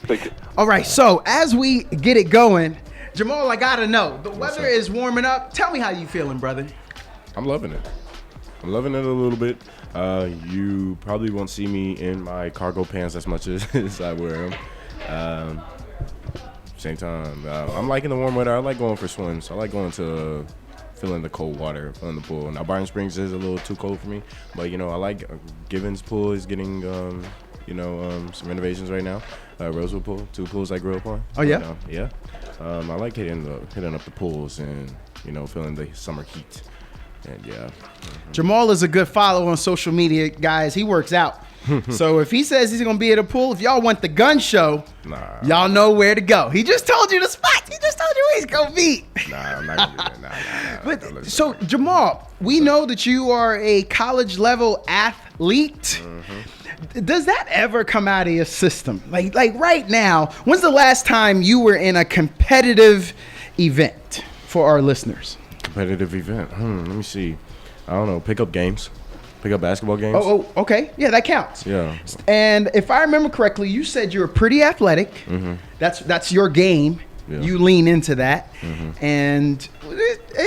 Thank you. All right, so as we get it going, Jamal, I gotta know. The weather is warming up. Tell me how you feeling, brother. I'm loving it. I'm loving it a little bit. You probably won't see me in my cargo pants as much as I wear them. Same time, I'm liking the warm weather. I like going for swims. I like going to feeling the cold water, feeling the pool. Now, Byron Springs is a little too cold for me, but, I like Givens Pool is getting, some renovations right now. Rosewood Pool, 2 pools I grew up on. Oh, yeah? Yeah. I like hitting up the pools and, feeling the summer heat. And, yeah. Jamal is a good follow on social media, guys. He works out. So if he says he's going to be at a pool, if y'all want the gun show, y'all know where to go. He just told you the spot. He just told you where he's going to be. I'm not going to do that. But so, Jamal, we know that you are a college-level athlete. Does that ever come out of your system? Like right now, when's the last time you were in a competitive event for our listeners? Competitive event? Let me see. I don't know. Pick up basketball games. Oh, okay. Yeah, that counts. Yeah. And if I remember correctly, you said you were pretty athletic. That's your game. Yeah. You lean into that. And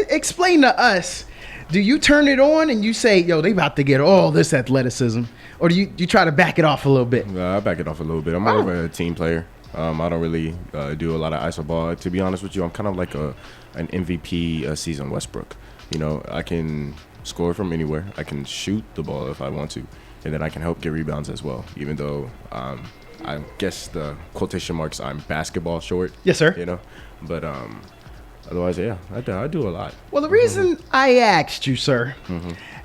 explain to us, do you turn it on and you say, yo, they about to get all this athleticism? Or do you try to back it off a little bit? I back it off a little bit. I'm more of a team player. I don't really do a lot of iso ball. To be honest with you, I'm kind of like an MVP season Westbrook. I can score from anywhere. I can shoot the ball if I want to, and then I can help get rebounds as well. Even though I guess the quotation marks I'm basketball short. Yes, sir. But otherwise, yeah, I do a lot. Well, the reason I asked you, sir,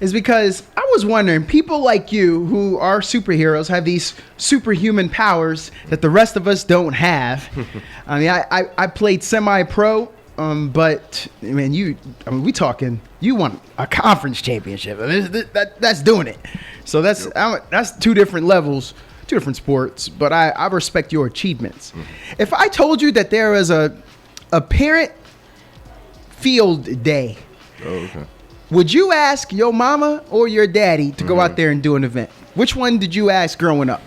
is because I was wondering, people like you who are superheroes have these superhuman powers that the rest of us don't have. I mean, I played semi-pro. But we talking. You won a conference championship. That's doing it. So that's 2 different levels, 2 different sports. But I respect your achievements. If I told you that there was a parent field day, would you ask your mama or your daddy to go out there and do an event? Which one did you ask growing up?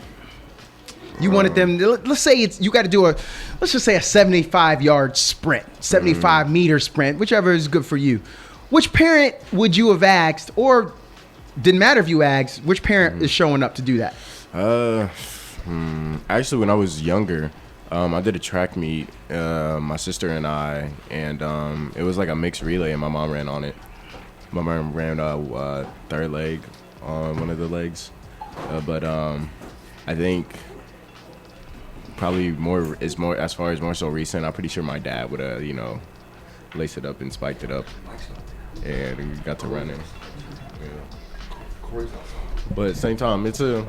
You wanted them, let's say you got to do let's just say a 75-yard sprint, 75-meter sprint, whichever is good for you. Which parent would you have asked, or didn't matter if you asked, which parent is showing up to do that? Actually, when I was younger, I did a track meet, my sister and I, and it was like a mixed relay, and my mom ran on it. My mom ran third leg on one of the legs. But I think probably more as far as more so recent. I'm pretty sure my dad would have laced it up and spiked it up, and we got to run it. Yeah. But at the same time, it's a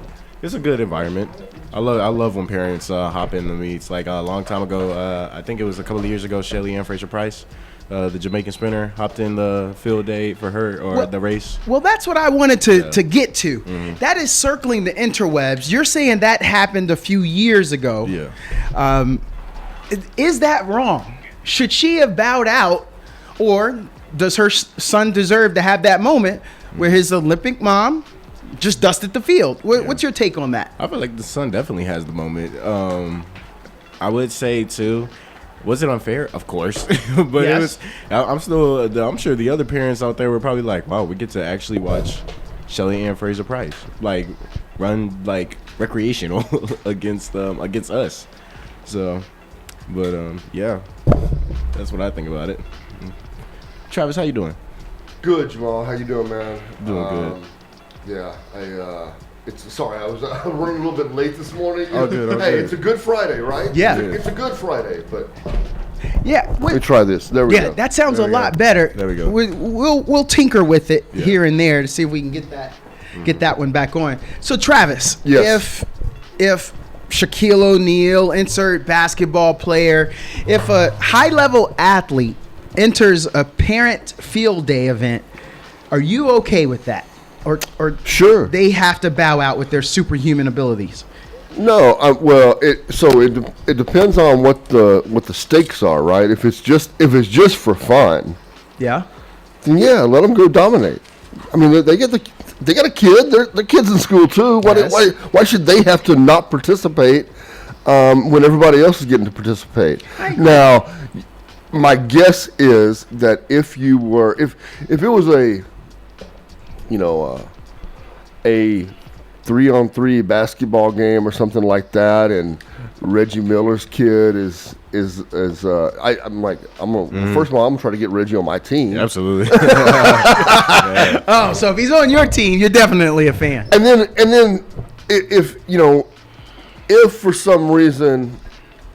good environment. I love when parents hop in the meets. Like a long time ago, I think it was a couple of years ago, Shelly Ann Fraser-Price, the Jamaican sprinter, hopped in the field day for her the race. Well, that's what I wanted to get to. That is circling the interwebs. You're saying that happened a few years ago. Yeah. Is that wrong? Should she have bowed out, or does her son deserve to have that moment where his Olympic mom just dusted the field? What's your take on that? I feel like the son definitely has the moment. I would say too, was it unfair? Of course, but yes. I'm sure the other parents out there were probably like, wow, we get to actually watch Shelly Ann Fraser-Price run like recreational against us. So, but yeah, that's what I think about it. Travis, how you doing? Good, Jamal. How you doing, man? Doing good. Yeah, I was running a little bit late this morning. Oh, good. Hey, it's a good Friday, right? Yeah. It's a good Friday, but yeah. let me try this. There we go. Yeah, that sounds a lot better. There we go. We'll tinker with it here and there to see if we can get that one back on. So Travis, yes. if Shaquille O'Neal, insert basketball player, if a high-level athlete enters a parent field day event, are you okay with that? Or sure, they have to bow out with their superhuman abilities? No, well, it depends on what the stakes are, right? If it's just for fun, yeah, then yeah, let them go dominate. I mean, they got a kid. They're kids in school too. Yes. Why should they have to not participate when everybody else is getting to participate. I agree. Now, my guess is that if it was a 3-on-3 basketball game or something like that, and Reggie Miller's kid is first of all, I'm gonna try to get Reggie on my team. Absolutely. Oh, so if he's on your team, you're definitely a fan. And then if for some reason,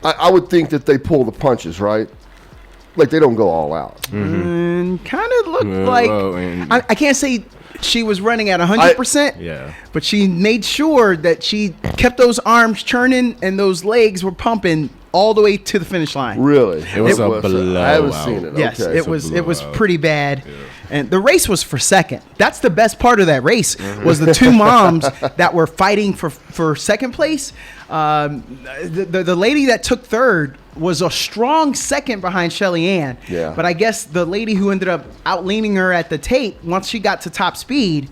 I would think that they pull the punches, right? Like they don't go all out. And kind of looked like and- I can't say she was running at 100%. Yeah. But she made sure that she kept those arms churning and those legs were pumping all the way to the finish line. Really? It was a I haven't blowout. seen it. Yes, Okay. it was blowout. pretty bad. And the race was for second. That's the best part of that race was the two moms that were fighting for second place. The lady that took third was a strong second behind Shelly Ann. Yeah. But I guess the lady who ended up outleaning her at the tape, once she got to top speed,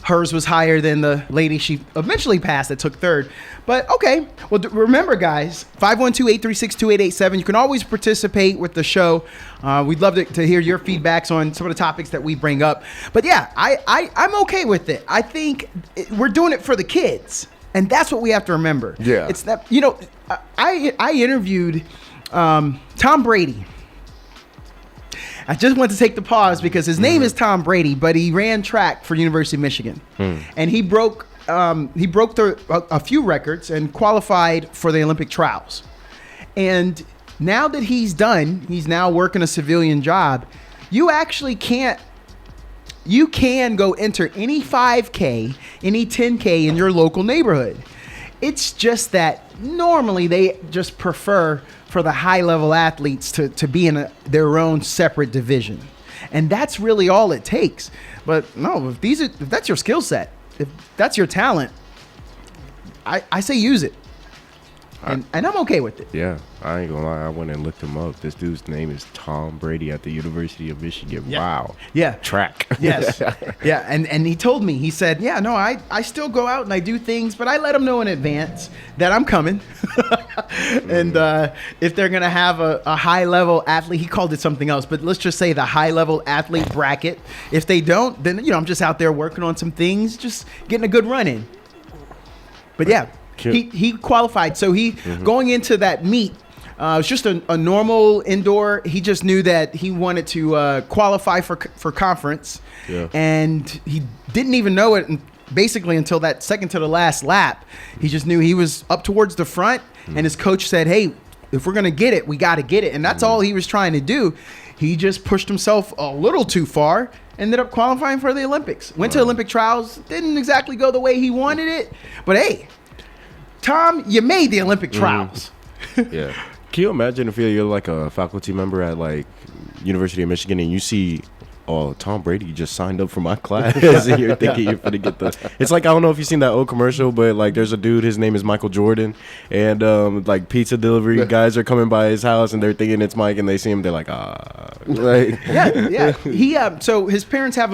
hers was higher than the lady she eventually passed that took third. But okay, well, remember, guys, 512-836-2887. You can always participate with the show. We'd love to hear your feedbacks on some of the topics that we bring up. But yeah, I'm okay with it. I think we're doing it for the kids, and that's what we have to remember. Yeah. It's that, I interviewed Tom Brady. I just want to take the pause because his name is Tom Brady, but he ran track for University of Michigan, and he broke a few records and qualified for the Olympic trials. And now that he's done, he's now working a civilian job. You actually can't. You can go enter any 5K, any 10K in your local neighborhood. It's just that normally they just prefer for the high-level athletes to be in their own separate division. And that's really all it takes. But no, if that's your skill set, if that's your talent, I say use it. And I'm okay with it. Yeah, I ain't gonna lie. I went and looked him up. This dude's name is Tom Brady at the University of Michigan. Yeah. Wow. Yeah. Track. Yes. Yeah. And he told me, he said, yeah, no, I still go out and I do things, but I let them know in advance that I'm coming. And if they're going to have a high level athlete, he called it something else, but let's just say the high level athlete bracket. If they don't, then, I'm just out there working on some things, just getting a good run in. But yeah. He qualified. So he going into that meet, it was just a normal indoor. He just knew that he wanted to qualify for conference. Yeah. And he didn't even know it basically until that second to the last lap. He just knew he was up towards the front, and his coach said, hey, if we're going to get it, we got to get it. And that's all he was trying to do. He just pushed himself a little too far, ended up qualifying for the Olympics. Went to Olympic trials, didn't exactly go the way he wanted it, but hey, Tom, you made the Olympic trials. Yeah. Can you imagine if you're like a faculty member at like University of Michigan and you see, oh, Tom Brady just signed up for my class and you're thinking you're going to get the... It's like, I don't know if you've seen that old commercial, but like there's a dude, his name is Michael Jordan, and like pizza delivery guys are coming by his house and they're thinking it's Mike, and they see him, they're like, like... Yeah. He so his parents have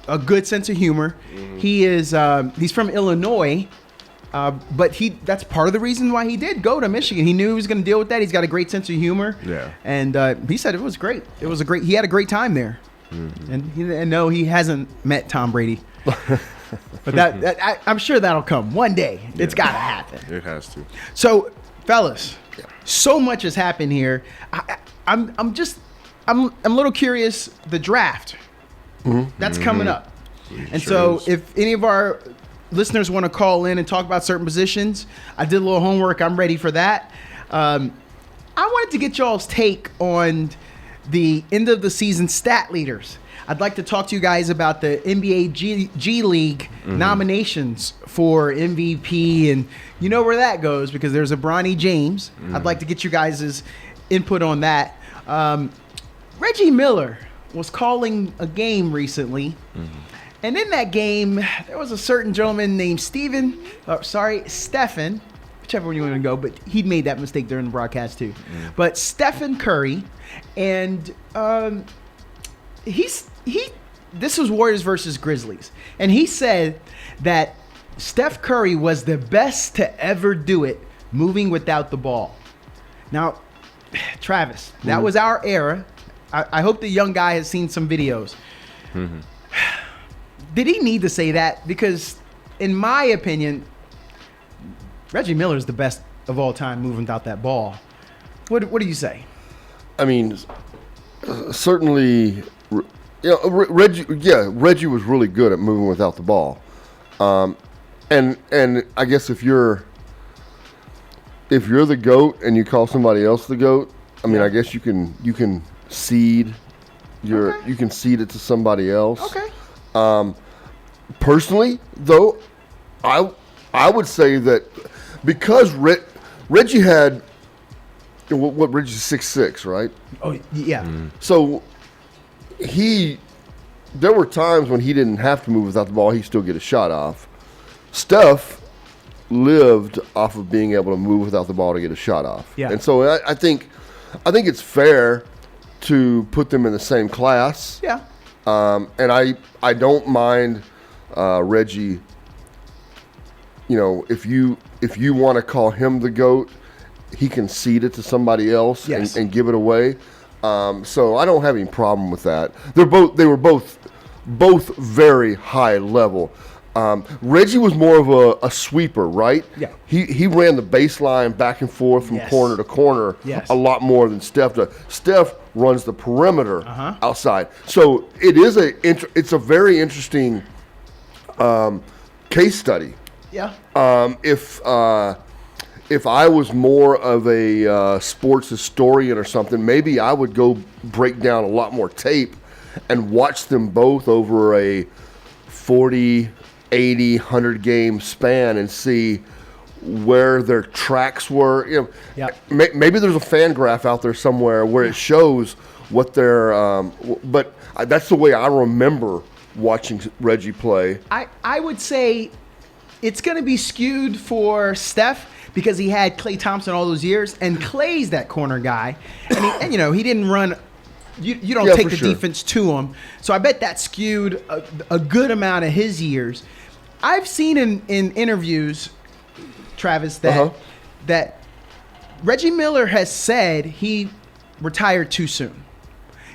a good sense of humor. He is he's from Illinois. But that's part of the reason why he did go to Michigan. He knew he was going to deal with that. He's got a great sense of humor. Yeah. And he said it was great. He had a great time there. And no, he hasn't met Tom Brady. But I'm sure that'll come one day. Yeah. It's got to happen. It has to. So, fellas, so much has happened here. I'm a little curious. The draft that's coming up. And so if any of our listeners want to call in and talk about certain positions, I did a little homework. I'm ready for that. I wanted to get y'all's take on the end of the season stat leaders. I'd like to talk to you guys about the NBA G League nominations for MVP, and you know where that goes because there's a Bronny James. I'd like to get you guys' input on that. Reggie Miller was calling a game recently. And in that game, there was a certain gentleman named Stephen, whichever one you want to go, but he made that mistake during the broadcast too. But Stephen Curry, and this was Warriors versus Grizzlies, and he said that Steph Curry was the best to ever do it moving without the ball. Now, Travis, that was our era. I hope the young guy has seen some videos. Mm-hmm. Did he need to say that? Because, in my opinion, Reggie Miller is the best of all time moving without that ball. What do you say? I mean, certainly, Reggie was really good at moving without the ball. And I guess if you're the GOAT and you call somebody else the GOAT, I mean, I guess you can cede you can cede it to somebody else. Okay. Personally, though, I would say that because Reggie had what Reggie's 6'6", right? Oh yeah. So there were times when he didn't have to move without the ball; he still get a shot off. Steph lived off of being able to move without the ball to get a shot off. Yeah. And so I think it's fair to put them in the same class. Yeah. And I don't mind Reggie. You know, if you want to call him the GOAT, he can cede it to somebody else and give it away. So I don't have any problem with that. They were both very high level. Reggie was more of a sweeper, right? Yeah. He ran the baseline back and forth from corner to corner a lot more than Steph does. Steph runs the perimeter outside. So it's a very interesting case study. Yeah. If I was more of a sports historian or something, maybe I would go break down a lot more tape and watch them both over a 40, 80, 100 game span and see where their tracks were. You know, maybe there's a fan graph out there somewhere where it shows what their. But that's the way I remember watching Reggie play. I would say it's going to be skewed for Steph because he had Klay Thompson all those years, and Klay's that corner guy, and you know he didn't run. You don't take the defense to him, so I bet that skewed a good amount of his years. I've seen in interviews, Travis, that Reggie Miller has said he retired too soon.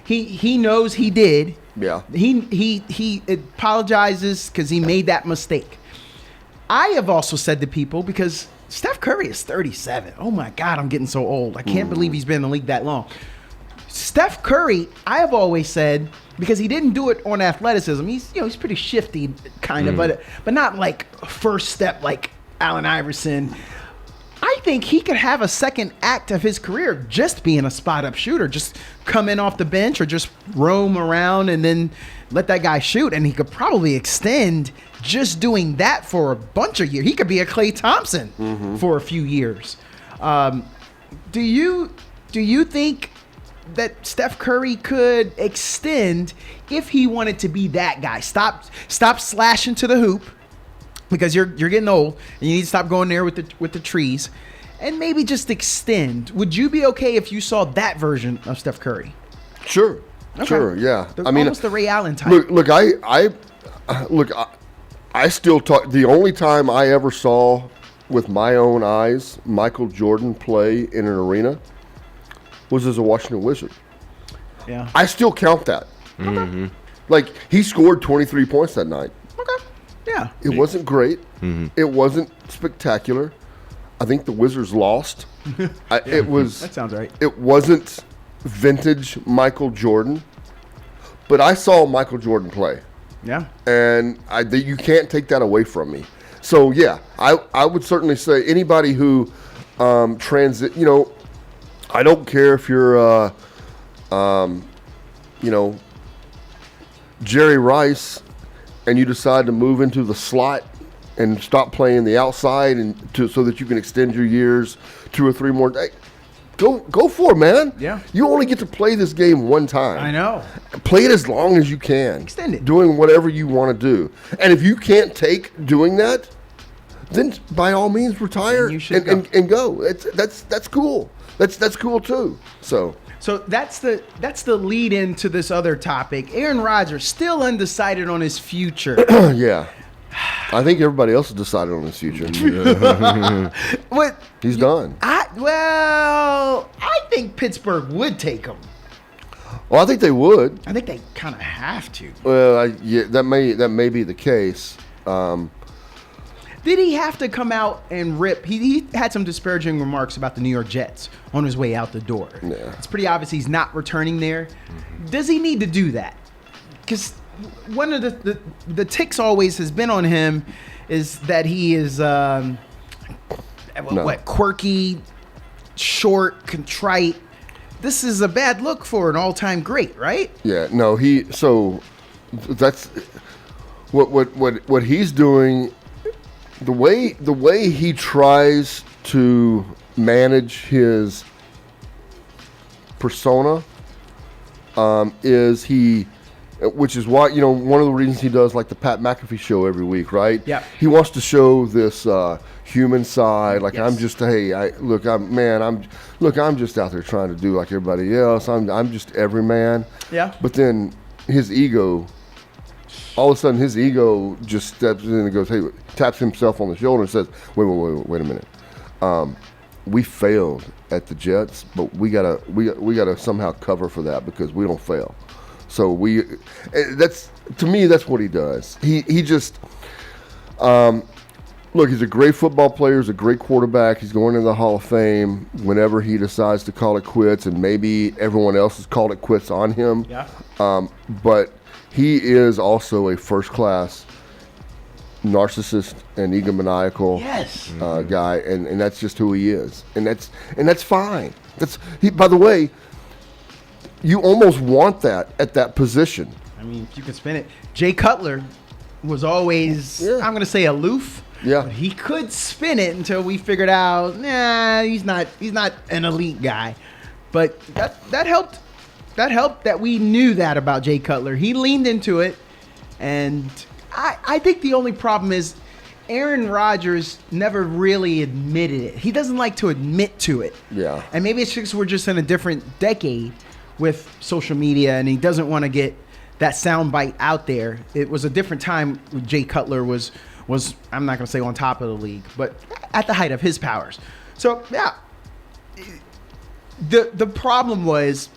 He knows he did. Yeah. He apologizes because he made that mistake. I have also said to people, because Steph Curry is 37. Oh my God, I'm getting so old. I can't believe he's been in the league that long. Steph Curry, I have always said, because he didn't do it on athleticism. He's pretty shifty, kind of, but not like first step like Allen Iverson. I think he could have a second act of his career just being a spot-up shooter, just come in off the bench or just roam around and then let that guy shoot. And he could probably extend just doing that for a bunch of years. He could be a Klay Thompson for a few years. Do you think that Steph Curry could extend if he wanted to be that guy? Stop slashing to the hoop, because you're getting old and you need to stop going there with the trees, and maybe just extend. Would you be okay if you saw that version of Steph Curry? Sure. Sure, yeah. I mean, almost the Ray Allen type. Look, I still talk. The only time I ever saw with my own eyes Michael Jordan play in an arena was as a Washington Wizard. Yeah. I still count that. Mm-hmm. Like, he scored 23 points that night. Okay. Yeah. It wasn't great. Mm-hmm. It wasn't spectacular. I think the Wizards lost. It was. That sounds right. It wasn't vintage Michael Jordan, but I saw Michael Jordan play. Yeah. And you can't take that away from me. So yeah, I would certainly say anybody who I don't care if you're Jerry Rice and you decide to move into the slot and stop playing the outside so that you can extend your years 2 or 3 more days. Go for it, man. Yeah. You only get to play this game one time. I know. Play it as long as you can. Extend it. Doing whatever you want to do. And if you can't take doing that, then by all means retire and go. That's cool. That's cool too. So that's the lead into this other topic. Aaron Rodgers still undecided on his future. Yeah. I think everybody else has decided on his future. What? He's done. I think Pittsburgh would take him. Well, I think they would. I think they kind of have to. Well, yeah, that may be the case. Did he have to come out and rip? He had some disparaging remarks about the New York Jets on his way out the door. Yeah. It's pretty obvious he's not returning there. Mm-hmm. Does he need to do that? Because one of the ticks always has been on him is that he is quirky, short, contrite. This is a bad look for an all-time great, right? Yeah, no, so that's what he's doing. The way he tries to manage his persona which is why, one of the reasons he does like the Pat McAfee show every week, right? Yeah. He wants to show this human side, like yes. I'm just I'm just out there trying to do like everybody else. I'm just every man. Yeah. But then his ego, all of a sudden his ego just steps in and goes, hey, taps himself on the shoulder and says, wait a minute. We failed at the Jets, but we gotta somehow cover for that because we don't fail. So that's what he does. He just look, he's a great football player, he's a great quarterback, he's going into the Hall of Fame whenever he decides to call it quits, and maybe everyone else has called it quits on him. Yeah. But he is also a first-class narcissist and egomaniacal Yes. guy, and that's just who he is, and that's fine. By the way, you almost want that at that position. I mean, if you can spin it. Jay Cutler was always, I'm going to say aloof. Yeah. But he could spin it until we figured out, he's not an elite guy. But that helped. That helped that we knew that about Jay Cutler. He leaned into it, and I think the only problem is Aaron Rodgers never really admitted it. He doesn't like to admit to it. Yeah. And maybe it's just we're just in a different decade with social media, and he doesn't want to get that soundbite out there. It was a different time when Jay Cutler was I'm not going to say on top of the league, but at the height of his powers. So, yeah. The problem was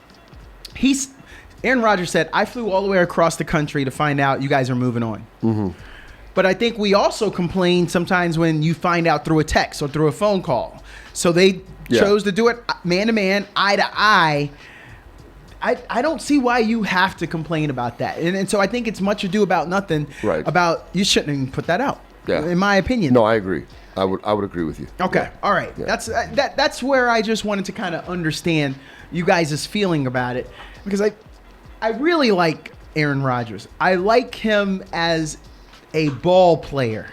Aaron Rodgers said, I flew all the way across the country to find out you guys are moving on. Mm-hmm. But I think we also complain sometimes when you find out through a text or through a phone call. So they chose to do it man to man, eye to eye. I don't see why you have to complain about that. And so I think it's much ado about nothing. Right. About you shouldn't even put that out. Yeah. In my opinion. No, I agree. I would agree with you. Okay. Yeah. All right. Yeah. That's where I just wanted to kind of understand you guys' feeling about it, because I really like Aaron Rodgers. I like him as a ball player.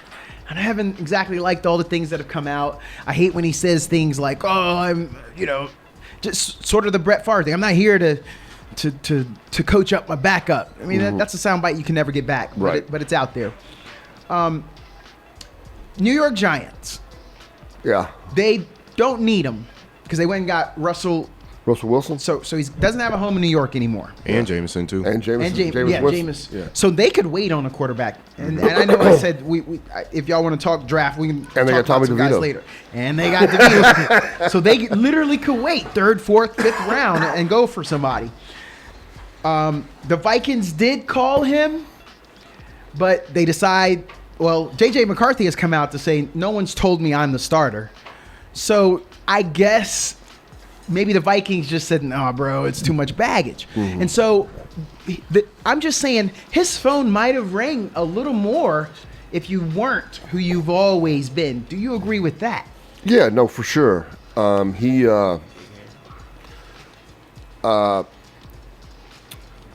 And I haven't exactly liked all the things that have come out. I hate when he says things like, I'm, just sort of the Brett Favre thing. I'm not here to coach up my backup. I mean, that's a soundbite you can never get back, right. But it's out there. New York Giants. Yeah. They don't need him because they went and got Russell Wilson. So he doesn't have a home in New York anymore. And Jameson too. And Jameson. Jameis. Yeah. So they could wait on a quarterback. And I know I said we if y'all want to talk draft, we can and talk about some guys later. And they got DeVito. So they literally could wait 3rd, 4th, 5th round and go for somebody. The Vikings did call him, but they decide. Well, J.J. McCarthy has come out to say no one's told me I'm the starter. So I guess maybe the Vikings just said, no, bro, it's too much baggage. Mm-hmm. And so I'm just saying his phone might have rang a little more if you weren't who you've always been. Do you agree with that? Yeah, no, for sure.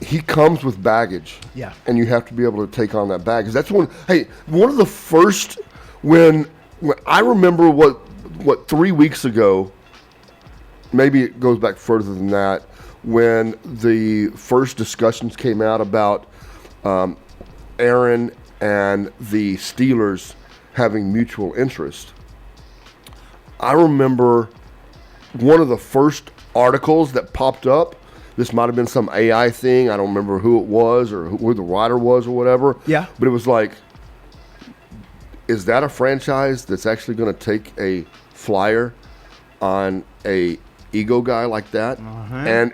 He comes with baggage. Yeah. And you have to be able to take on that baggage. That's one of the first, when I remember what 3 weeks ago, maybe it goes back further than that, when the first discussions came out about Aaron and the Steelers having mutual interest. I remember one of the first articles that popped up. This might have been some AI thing. I don't remember who it was or who the writer was or whatever. Yeah. But it was like, is that a franchise that's actually going to take a flyer on a ego guy like that? And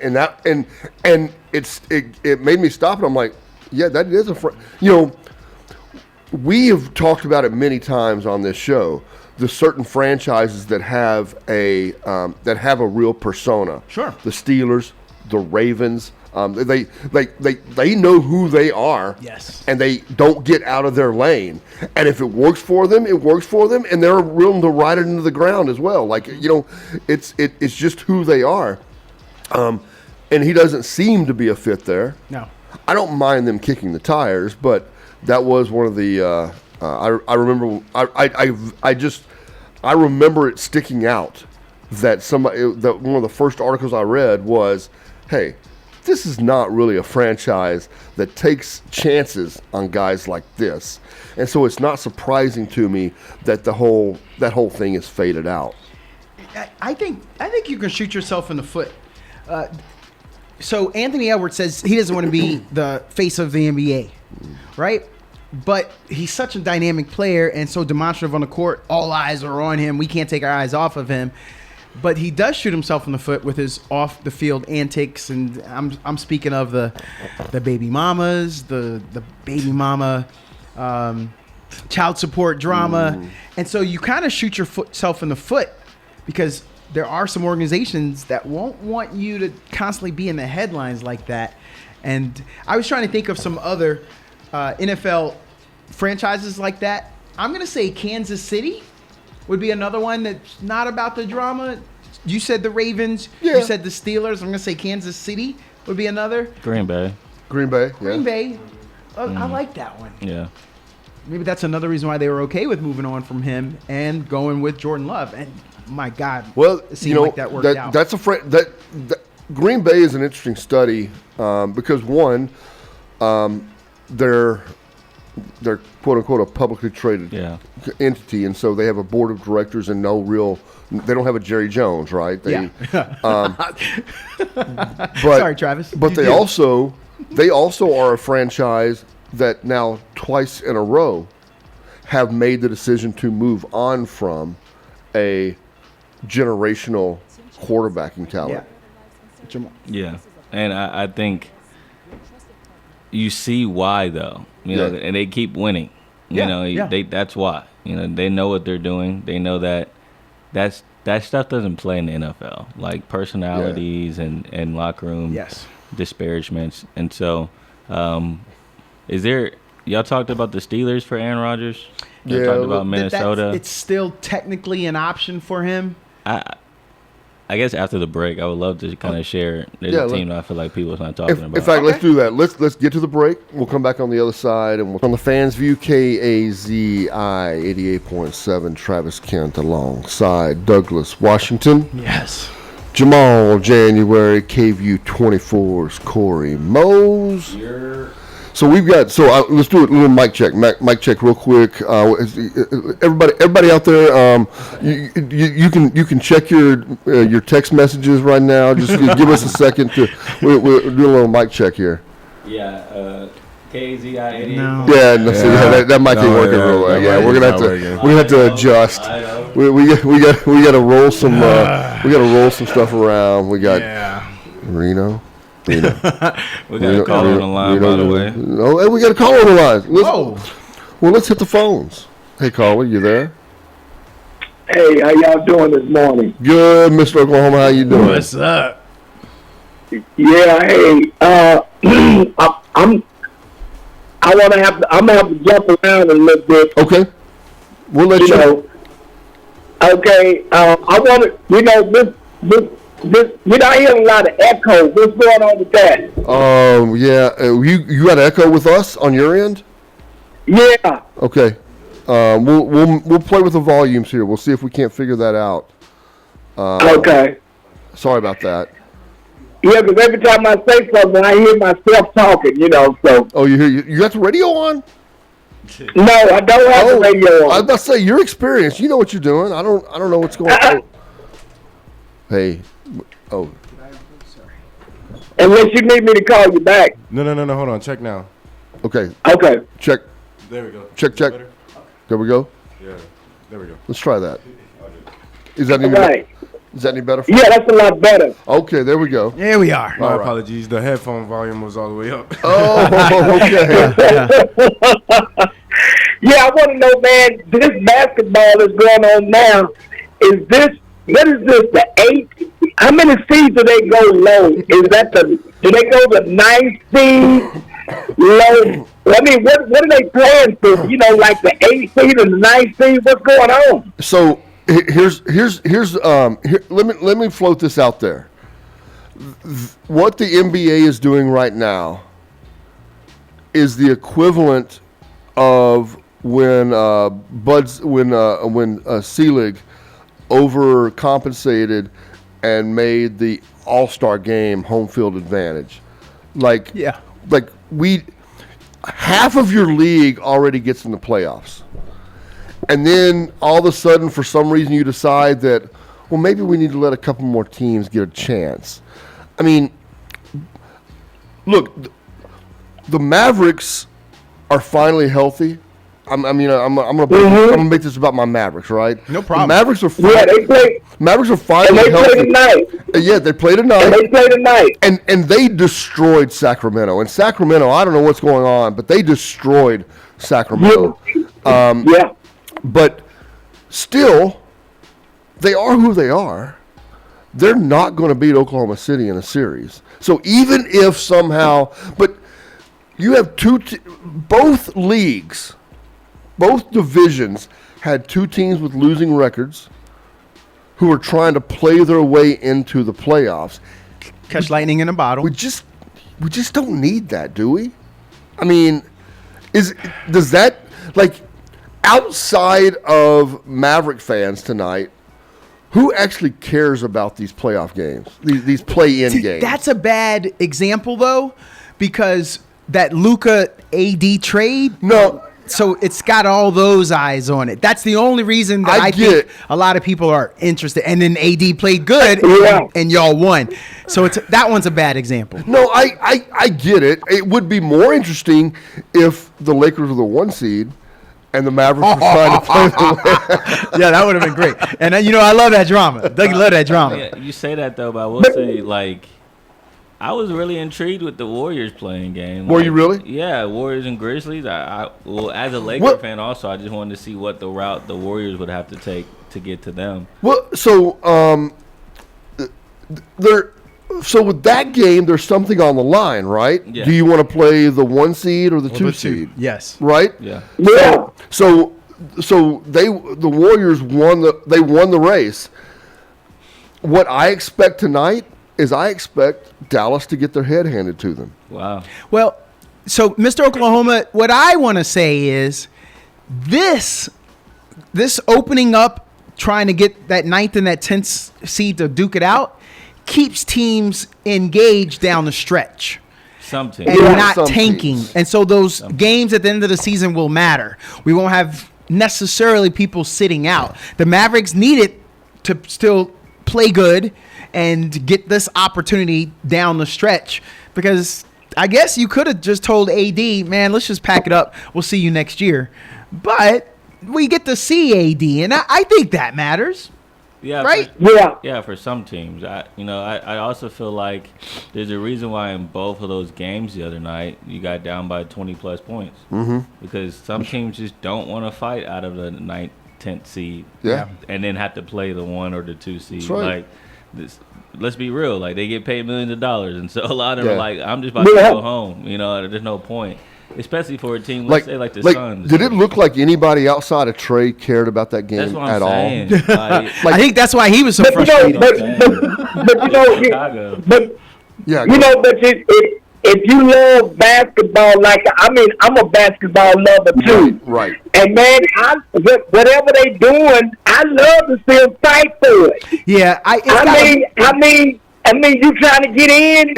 it made me stop, and I'm like, yeah, that is we have talked about it many times on this show. The certain franchises that have a real persona. Sure. The Steelers, the Ravens. They know who they are. Yes. And they don't get out of their lane. And if it works for them, it works for them, and they're willing to ride it into the ground as well. Like, it's just who they are. And he doesn't seem to be a fit there. No. I don't mind them kicking the tires, but that was one of the I remember I remember it sticking out that one of the first articles I read was, hey, this is not really a franchise that takes chances on guys like this. And so it's not surprising to me that that whole thing is faded out. I think you can shoot yourself in the foot. So Anthony Edwards says he doesn't want to be the face of the NBA, right? But he's such a dynamic player and so demonstrative on the court. All eyes are on him. We can't take our eyes off of him. But he does shoot himself in the foot with his off the field antics, and I'm speaking of the baby mamas, the baby mama child support drama, and so you kind of shoot yourself in the foot because there are some organizations that won't want you to constantly be in the headlines like that. And I was trying to think of some other NFL franchises like that. I'm gonna say Kansas City would be another one that's not about the drama. You said the Ravens. Yeah. You said the Steelers. I'm going to say Kansas City would be another. Green Bay. Green Bay. Green Bay. I like that one. Yeah. Maybe that's another reason why they were okay with moving on from him and going with Jordan Love. And my God, well, it seemed like that worked out. That's that Green Bay is an interesting study because one, they're quote unquote a publicly traded entity, and so they have a board of directors and they don't have a Jerry Jones, right? Sorry, Travis. But they also are a franchise that now twice in a row have made the decision to move on from a generational quarterbacking talent. Yeah, and I think you see why though. You know, and they keep winning. That's why. They know what they're doing. They know that stuff doesn't play in the NFL, like personalities and locker room disparagements. And so, is there? Y'all talked about the Steelers for Aaron Rodgers. Y'all talked about Minnesota. It's still technically an option for him. I guess after the break, I would love to kind of share. There's a team that I feel like people's not talking about. In fact, let's do that. Let's get to the break. We'll come back on the other side, and on the Fans View KAZI 88.7, Travis Kent alongside Douglas Washington. Yes. Jamal January, KView 24's Corey Mose. So we've got. Let's do a little mic check. Mic check real quick. Everybody out there, you can check your text messages right now. Just give us a second to we'll do a little mic check here. Yeah. KZI 88. No. That mic ain't working real well. Yeah, we're gonna have to adjust. We got to roll some stuff around. We got Reno. We got a call on the line, by the way. No, hey, we got a call on the line. Let's hit the phones. Hey, caller, you there? Hey, how y'all doing this morning? Good, Mr. Oklahoma. How you doing? What's up? Yeah, hey, I'm gonna have to jump around a little bit. Okay, we'll let you know. Okay, I want to, this. We're not hearing a lot of echo. What's going on with that? You got echo with us on your end? Yeah. Okay. We'll play with the volumes here. We'll see if we can't figure that out. Okay. Sorry about that. Yeah, because every time I say something, I hear myself talking. So. Oh, you got the radio on? No, I don't have the radio on. I was about to say your experience. You know what you're doing. I don't know what's going on. Hey. Oh. Unless you need me to call you back. No. Hold on. Check now. Okay. Okay. Check. There we go. Check. There we go. Yeah, there we go. Let's try that. Is that any better? For Yeah, that's a lot better. Okay, there we go. There we are. My apologies. The headphone volume was all the way up. Oh, okay. Yeah, I want to know, man, this basketball that's going on now, what is this, the 8th? How many seeds do they go low? Do they go the 9th seed low? I mean, what are they playing for? Like the 8th seed and the 9th seed? What's going on? So let me float this out there. What the NBA is doing right now is the equivalent of when Selig overcompensated and made the All-Star game home field advantage. Half of your league already gets in the playoffs. And then all of a sudden, for some reason, you decide that, well, maybe we need to let a couple more teams get a chance. I mean, look, the Mavericks are finally healthy. I'm gonna make this about my Mavericks, right? No problem. The Mavericks are Mavericks are finally and they healthy. Play tonight. Yeah, they played tonight. And they play tonight. And they destroyed Sacramento. And Sacramento, I don't know what's going on, but they destroyed Sacramento. Yeah. But still, they are who they are. They're not going to beat Oklahoma City in a series. So even if somehow, but you have both leagues, both divisions had two teams with losing records who are trying to play their way into the playoffs. Catch lightning in a bottle. We just don't need that, do we? I mean, does that, like, outside of Maverick fans tonight, who actually cares about these playoff games, these play-in games? That's a bad example, though, because that Luka AD trade. No. So it's got all those eyes on it. That's the only reason that I think a lot of people are interested. And then AD played good, and y'all won. So that one's a bad example. No, I get it. It would be more interesting if the Lakers were the 1 seed and the Mavericks were trying to play the Yeah, that would have been great. And I love that drama. Doug, love that drama. Yeah, you say that though, but I will say, like, I was really intrigued with the Warriors playing game. Were you really? Yeah, Warriors and Grizzlies. Well, as a Laker fan, also, I just wanted to see what the route the Warriors would have to take to get to them. Well, so with that game, there's something on the line, right? Yeah. Do you want to play the 1 seed or the 2 seed? Yes. Right? Yeah. So the Warriors won the race. What I expect tonight is I expect Dallas to get their head handed to them. Wow. Well, so Mr. Oklahoma, what I want to say is this opening up, trying to get that 9th and that 10th seed to duke it out, keeps teams engaged down the stretch. Some teams. And not tanking. Teams. And so those games at the end of the season will matter. We won't have necessarily people sitting out. The Mavericks need it to still play good and get this opportunity down the stretch, because I guess you could have just told AD, man, let's just pack it up. We'll see you next year. But we get to see AD, and I think that matters. Yeah. Right? For some teams. I also feel like there's a reason why in both of those games the other night you got down by 20-plus points. Mm-hmm. Because some teams just don't want to fight out of the 9th, 10th seed. Yeah. And then have to play the 1 or the 2 seed. That's right. Like, let's be real. Like, they get paid millions of dollars, and so a lot of them are like, I'm just about to go home. There's no point. Especially for a team, let's say, like the Suns. Did it look like anybody outside of Trey cared about that game at all? I think that's why he was so frustrated. But if you love basketball, I'm a basketball lover too. Right. And man, whatever they doing, I love to see them fight for it. Yeah, I mean, you trying to get in,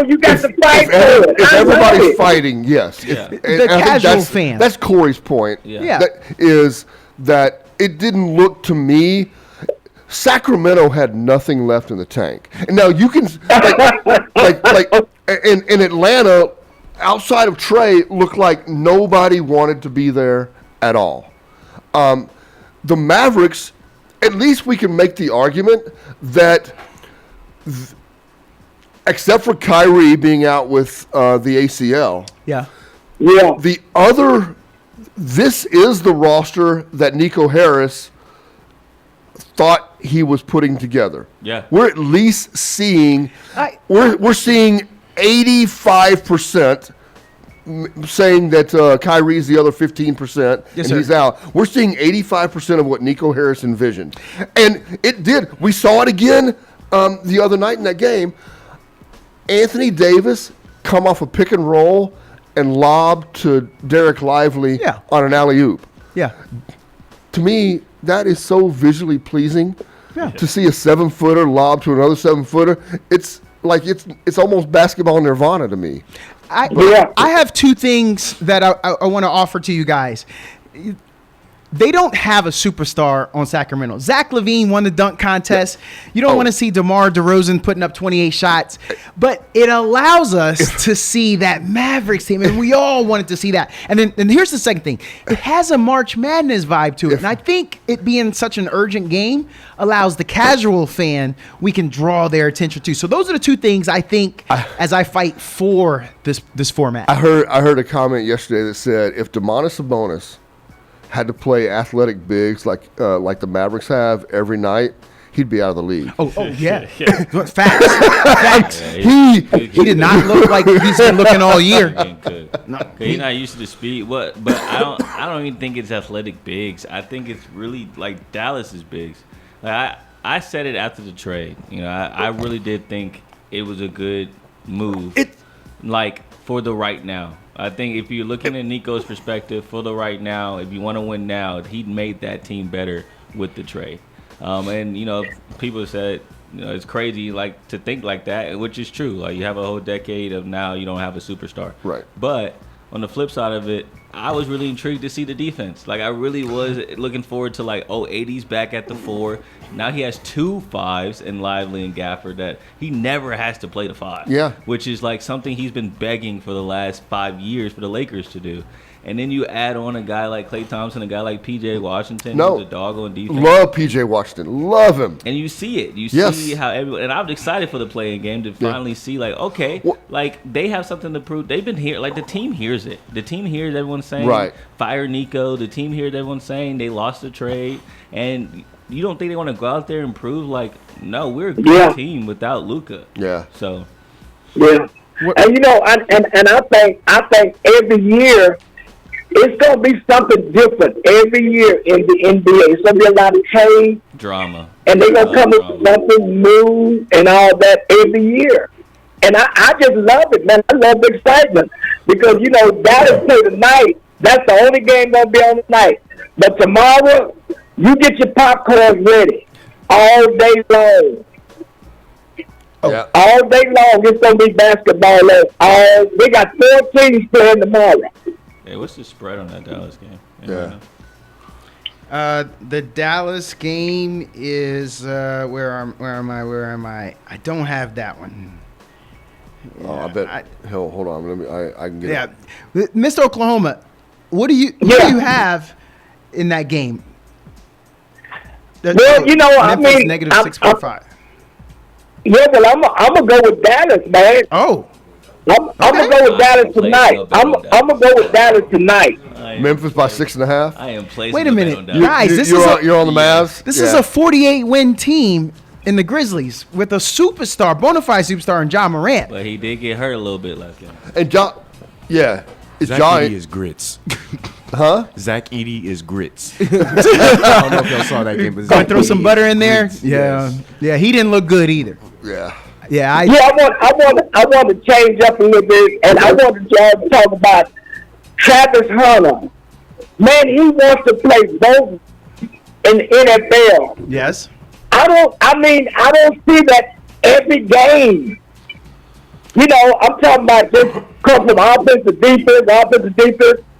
you got to fight for it. If everybody's fighting, yes. Yeah. The casual fan. That's Corey's point. Yeah. That is that it didn't look to me. Sacramento had nothing left in the tank. And now you can, in Atlanta, outside of Trey, looked like nobody wanted to be there at all. the Mavericks, at least we can make the argument that, except for Kyrie being out with the ACL, this is the roster that Nico Harris thought he was putting together. Yeah, we're at least seeing we're seeing 85% saying that Kyrie's the other 15% and he's out. We're seeing 85% of what Nico Harris envisioned, and it did. We saw it again the other night in that game. Anthony Davis come off a pick and roll and lob to Derek Lively on an alley-oop. Yeah. To me, that is so visually pleasing to see a 7-footer lob to another 7-footer. It's like it's almost basketball nirvana to me. I have two things that I want to offer to you guys. They don't have a superstar on Sacramento. Zach LaVine won the dunk contest. You don't want to see DeMar DeRozan putting up 28 shots, but it allows us to see that Mavericks team, and we all wanted to see that. And here's the second thing. It has a March Madness vibe to it, and I think it being such an urgent game allows the casual fan, we can draw their attention to. So those are the two things I think as I fight for this format. I heard a comment yesterday that said if Domantas Sabonis had to play athletic bigs like the Mavericks have every night, he'd be out of the league. Oh yeah. Facts. He did not look like he's been looking all year. No, he's not used to the speed. But I don't even think it's athletic bigs. I think it's really like Dallas's bigs. Like I said it after the trade. You know, I really did think it was a good move. For the right now. I think if you're looking at Nico's perspective, for the right now, if you want to win now, he made that team better with the trade. And, you know, people said, you know, it's crazy like to think like that, which is true. Like you have a whole decade of now you don't have a superstar. Right. But on the flip side of it, I was really intrigued to see the defense. Like I really was looking forward to like, 80's back at the 4. Now he has 2 5s in Lively and Gafford that he never has to play the 5. Yeah. Which is like something he's been begging for the last 5 years for the Lakers to do. And then you add on a guy like Klay Thompson, a guy like P.J. Washington, who's a dog on defense. Love P.J. Washington. Love him. And you see it. You see how everyone. And I'm excited for the playing game to finally see, like, okay, like they have something to prove. They've been here. Like the team hears it. The team hears everyone saying, fire Nico. The team hears everyone saying they lost the trade. And you don't think they want to go out there and prove, like, no, we're a good team without Luka. Yeah. So. Yeah. And you know, I think every year. It's going to be something different every year in the NBA. It's going to be a lot of change. Drama. And they're going to come with something new and all that every year. And I just love it, man. I love the excitement. Because, you know, Dallas play tonight. That's the only game going to be on tonight. But tomorrow, you get your popcorn ready all day long. Yeah. All day long, it's going to be basketball. They got 4 teams playing tomorrow. Hey, what's the spread on that Dallas game? The Dallas game is where am I? I don't have that one. Oh, I bet. Hold on. I can get it. Mr. Oklahoma, what do you have in that game? Well, you know, I mean, negative 6.5. Yeah, but I'm gonna go with Dallas, man. Oh. I'm gonna go with Dallas tonight. I'm gonna go with Dallas tonight. Memphis by 6.5. I am placing. Wait a minute, guys. You're on the Mavs. This is a 48-win team in the Grizzlies with a superstar, bona fide superstar, in Ja Morant. But he did get hurt a little bit last game. And Zach Edey is grits. Huh? Zach Edey is grits. I don't know if y'all saw that game, but Gonna throw some butter in there. Yeah, he didn't look good either. Yeah. I want to change up a little bit, and I want to talk about Travis Hunter. Man, he wants to play both in the NFL. Yes. I don't see that every game. You know, I'm talking about just come from offense to defense.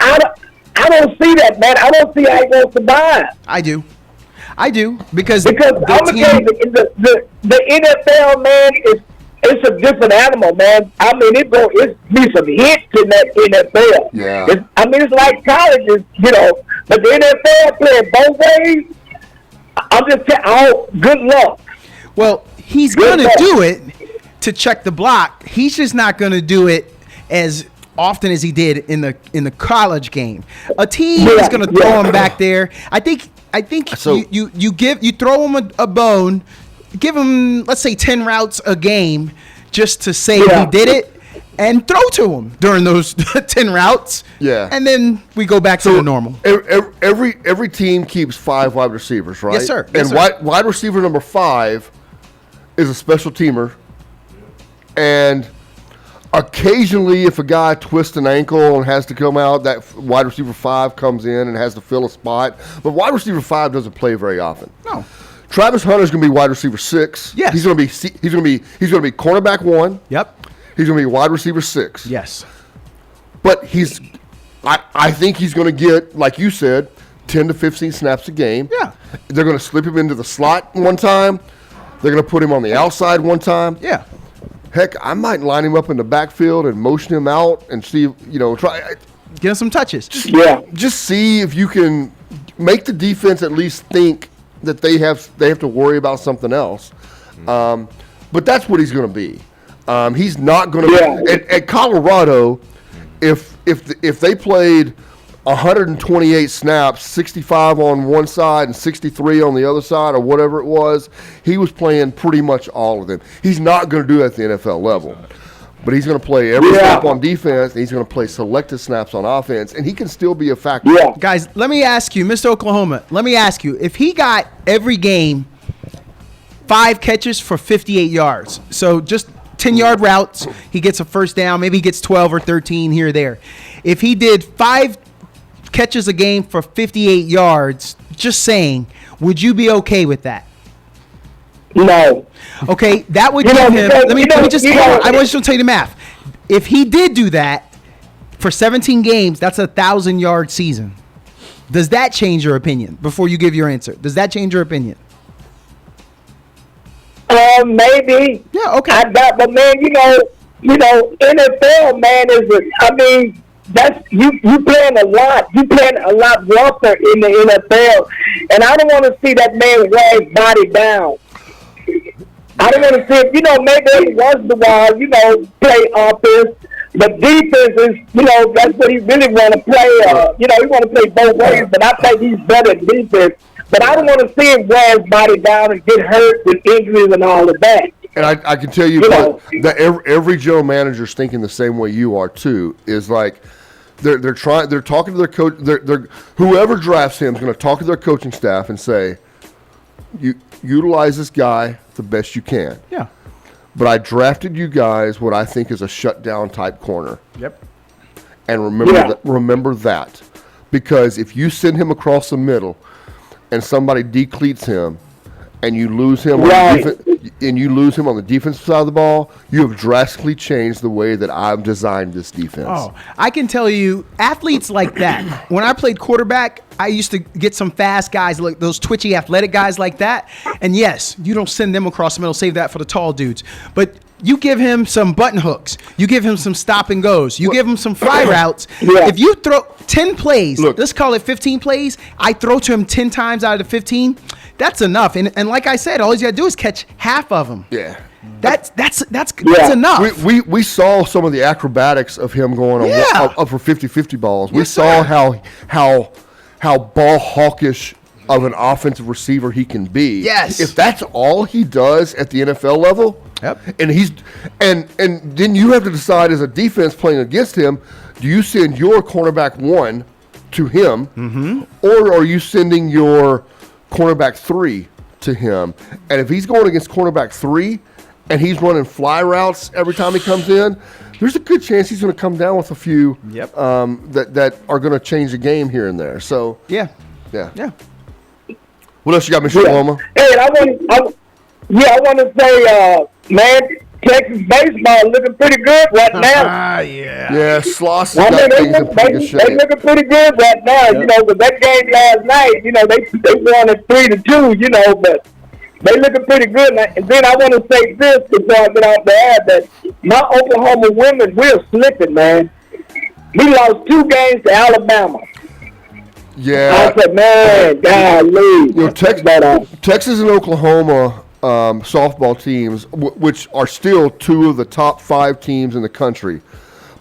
I don't see that, man. I don't see how he wants to buy. I do because I'm gonna tell you, the NFL, man, it's a different animal, man. I mean, it's be some hits in that NFL. Yeah. It's like colleges, you know, but the NFL playing both ways. I'm just saying, good luck. Well, he's going to do it to check the block. He's just not going to do it as often as he did in the college game. A team is going to throw him back there. I think so, you throw him a bone, give him, let's say, 10 routes a game just to say he did it, and throw to him during those 10 routes. Yeah. And then we go back to the normal. Every team keeps 5 wide receivers, right? Yes, sir. And wide receiver number 5 is a special teamer. And occasionally, if a guy twists an ankle and has to come out, that wide receiver 5 comes in and has to fill a spot. But wide receiver 5 doesn't play very often. No. Travis Hunter's going to be wide receiver 6. Yes. He's going to be cornerback 1. Yep. He's going to be wide receiver 6. Yes. But I think he's going to get, like you said, 10 to 15 snaps a game. Yeah. They're going to slip him into the slot one time. They're going to put him on the outside one time. Yeah. Heck, I might line him up in the backfield and motion him out and see, try. Get him some touches. Just see if you can make the defense at least think that they have to worry about something else. But that's what he's going to be. He's not going to at Colorado. If they played 128 snaps, 65 on one side and 63 on the other side, or whatever it was, he was playing pretty much all of them. He's not going to do that at the NFL level, but he's going to play every snap on defense, and he's going to play selected snaps on offense, and he can still be a factor. Yeah. Guys, let me ask you, Mr. Oklahoma, if he got every game 5 catches for 58 yards, so just 10-yard routes, he gets a first down, maybe he gets 12 or 13 here or there. If he did 5 catches a game for 58 yards, just saying, would you be okay with that? No. Okay, that would give him. I want to tell you the math. If he did do that for 17 games, that's a 1,000-yard season. Does that change your opinion? Before you give your answer, does that change your opinion? Maybe. Yeah. Okay. But man, NFL man that's you playing a lot. You playing a lot rougher in the NFL, and I don't want to see that man wear his body down. I don't want to see it. Maybe once in a while, play offense, but defense is, that's what he really want to play. He want to play both ways, but I think he's better at defense. But I don't want to see him wear his body down and get hurt with injuries and all of that. And I can tell you that every general manager is thinking the same way you are too. Is like they're talking to their coach. Whoever drafts him is going to talk to their coaching staff and say, "You utilize this guy the best you can." Yeah. But I drafted you guys what I think is a shutdown type corner. Yep. And remember that, because if you send him across the middle and somebody decleats him, and you lose him on the defensive side of the ball, you have drastically changed the way that I've designed this defense. Oh, I can tell you, athletes like that. When I played quarterback, I used to get some fast guys, like those twitchy, athletic guys like that. And yes, you don't send them across the middle. Save that for the tall dudes. But you give him some button hooks. You give him some stop and goes. You give him some fly routes. Yeah. If you throw 10 plays, let's call it 15 plays, I throw to him 10 times out of the 15, that's enough. And like I said, all he's got to do is catch half of them. Yeah. That's enough. We saw some of the acrobatics of him going up for 50-50 balls. We saw how ball hawkish of an offensive receiver he can be. Yes. If that's all he does at the NFL level, and and then you have to decide as a defense playing against him, do you send your cornerback 1 to him, or are you sending your cornerback 3 to him? And if he's going against cornerback 3 and he's running fly routes every time he comes in, there's a good chance he's going to come down with a few that are going to change the game here and there. So yeah. What else you got, Mr. Oklahoma? Hey, I want to say, man, Texas baseball looking pretty good right now. Yeah, Sloss They got things in pretty good shape. looking pretty good right now. With that game last night, they won it 3-2. But they looking pretty good. And then I want to say this before I get off the air, that my Oklahoma women, we're slipping, man. We lost 2 games to Alabama. Yeah. I said, man, golly. Texas and Oklahoma softball teams, which are still two of the top 5 teams in the country,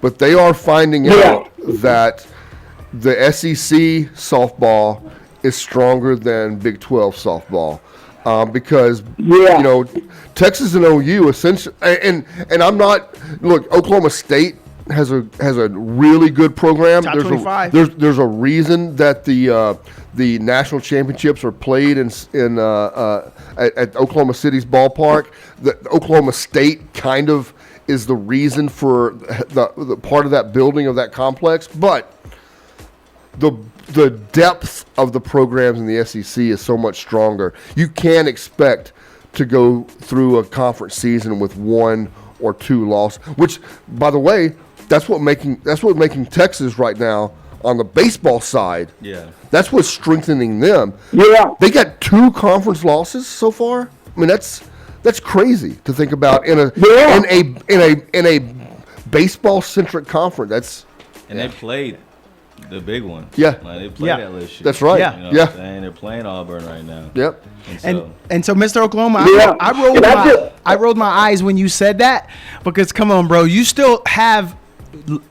but they are finding out that the SEC softball is stronger than Big 12 softball. Because Texas and OU essentially, and I'm not, look, Oklahoma State has a really good program. Top 25. There's a reason that the national championships are played at Oklahoma City's ballpark. The Oklahoma State kind of is the reason for the part of that building of that complex, but the depth of the programs in the SEC is so much stronger. You can't expect to go through a conference season with 1 or 2 losses. Which, by the way, that's what making Texas right now on the baseball side. Yeah, that's what's strengthening them. Yeah, they got 2 conference losses so far. I mean, that's crazy to think about in a baseball centric conference. They played the big one. Yeah. Like, they played that last year. That's right. Yeah. You know what I'm saying? They're playing Auburn right now. Yep. And so, Mr. Oklahoma, Yeah. I rolled my eyes when you said that, because come on, bro, you still have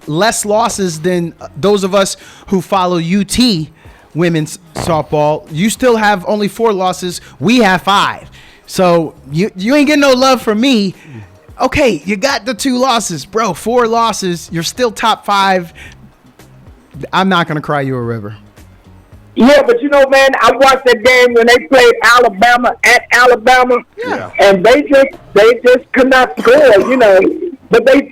less losses than those of us who follow UT women's softball. You still have only 4 losses. We have 5. So you ain't getting no love from me. Okay, you got the 2 losses, bro. 4 losses. You're still top 5. I'm not gonna cry you a river. Yeah, but man, I watched that game when they played Alabama at Alabama, and they just could not score, But they're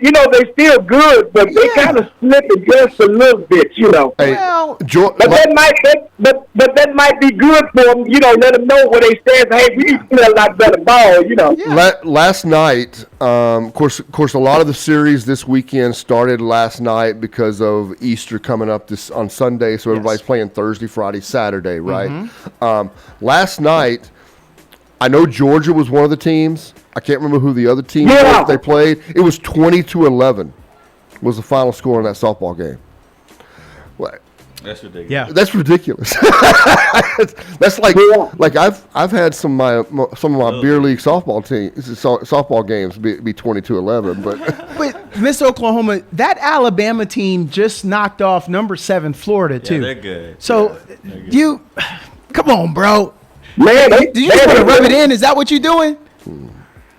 still good, but they kind of slipping just a little bit, Hey, Well, that might be good for them, let them know where they stand. Hey, we need to play a lot better ball, Last night, of course, a lot of the series this weekend started last night because of Easter coming up on Sunday, so everybody's playing Thursday, Friday, Saturday, right? Mm-hmm. Last night, I know Georgia was one of the teams. I can't remember who the other team was they played. It was 20-11 was the final score in that softball game. That's ridiculous. Yeah, that's ridiculous. That's like I've had some of my beer league softball games be 20-11, but Mr. Oklahoma, that Alabama team just knocked off number 7 Florida too. Yeah, they're good. So you, come on, bro. Man, Do you just want to rub it in? Is that what you're doing?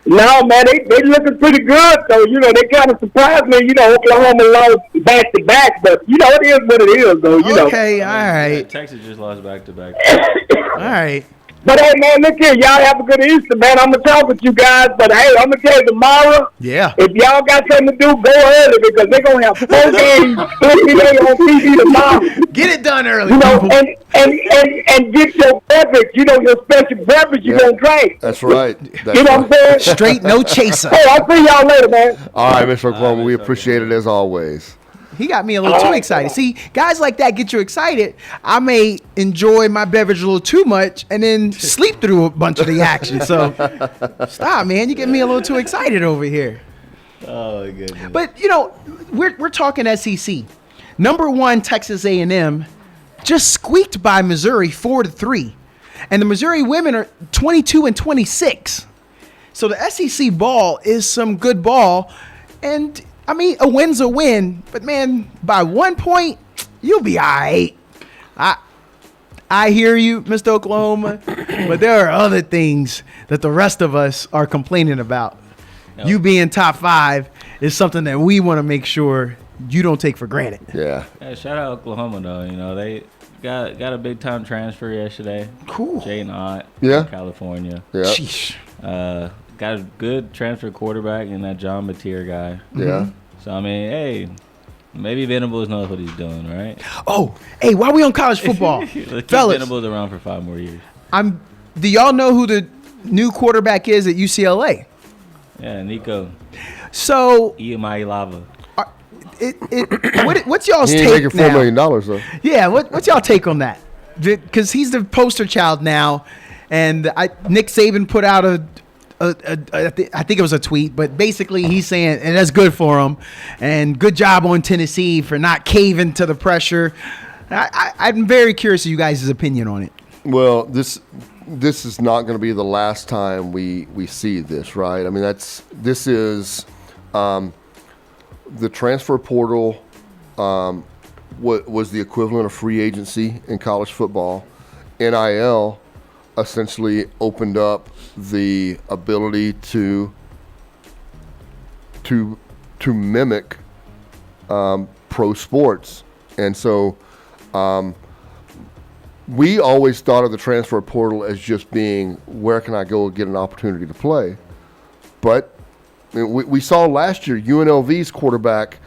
No, man, they looking pretty good, though. They kind of surprised me. Oklahoma lost back-to-back, but, it is what it is, though, Okay, all right. Texas just lost back-to-back. All right. But, hey, man, look here. Y'all have a good Easter, man. I'm going to talk with you guys. But, hey, I'm going to tell you tomorrow, if y'all got something to do, go early, because they're going to have 4 games on TV tomorrow. Get it done early, and get your beverage, your special beverage you're going to drink. That's right. What I'm saying? Straight, no chaser. Hey, I'll see y'all later, man. All right, Mr. Oklahoma, we appreciate it as always. He got me a little too excited. See, guys like that get you excited. I may enjoy my beverage a little too much and then sleep through a bunch of the action. So stop, man. You get me a little too excited over here. Oh, my goodness. But, we're talking SEC. Number 1, Texas A&M just squeaked by Missouri 4-3. And the Missouri women are 22-26. So the SEC ball is some good ball. And I mean, a win's a win, but man, by 1 point, you'll be all right. I hear you, Mr. Oklahoma, but there are other things that the rest of us are complaining about. Yep. You being top 5 is something that we want to make sure you don't take for granted. Yeah. Shout out Oklahoma, though. They got a big time transfer yesterday. Cool. Jaden Ott from California. Yeah. Sheesh. Got a good transfer quarterback in that John Mateer guy. Yeah. So, I mean, hey, maybe Venables knows what he's doing, right? Oh, hey, while we on college football, Keep fellas, Venables around for 5 more years. Do y'all know who the new quarterback is at UCLA? Yeah, Nico. So, Lava. what's y'all's he take ain't making $4 now? million though. Yeah, what's y'all take on that? Because he's the poster child now, and Nick Saban put out I think it was a tweet, but basically he's saying, and that's good for him, and good job on Tennessee for not caving to the pressure. I'm very curious of you guys' opinion on it. Well, this is not going to be the last time we see this, right? I mean, this is the transfer portal was the equivalent of free agency in college football. NIL essentially opened up the ability to mimic pro sports, and so we always thought of the transfer portal as just being where can I go get an opportunity to play. But I mean, we saw last year UNLV's quarterback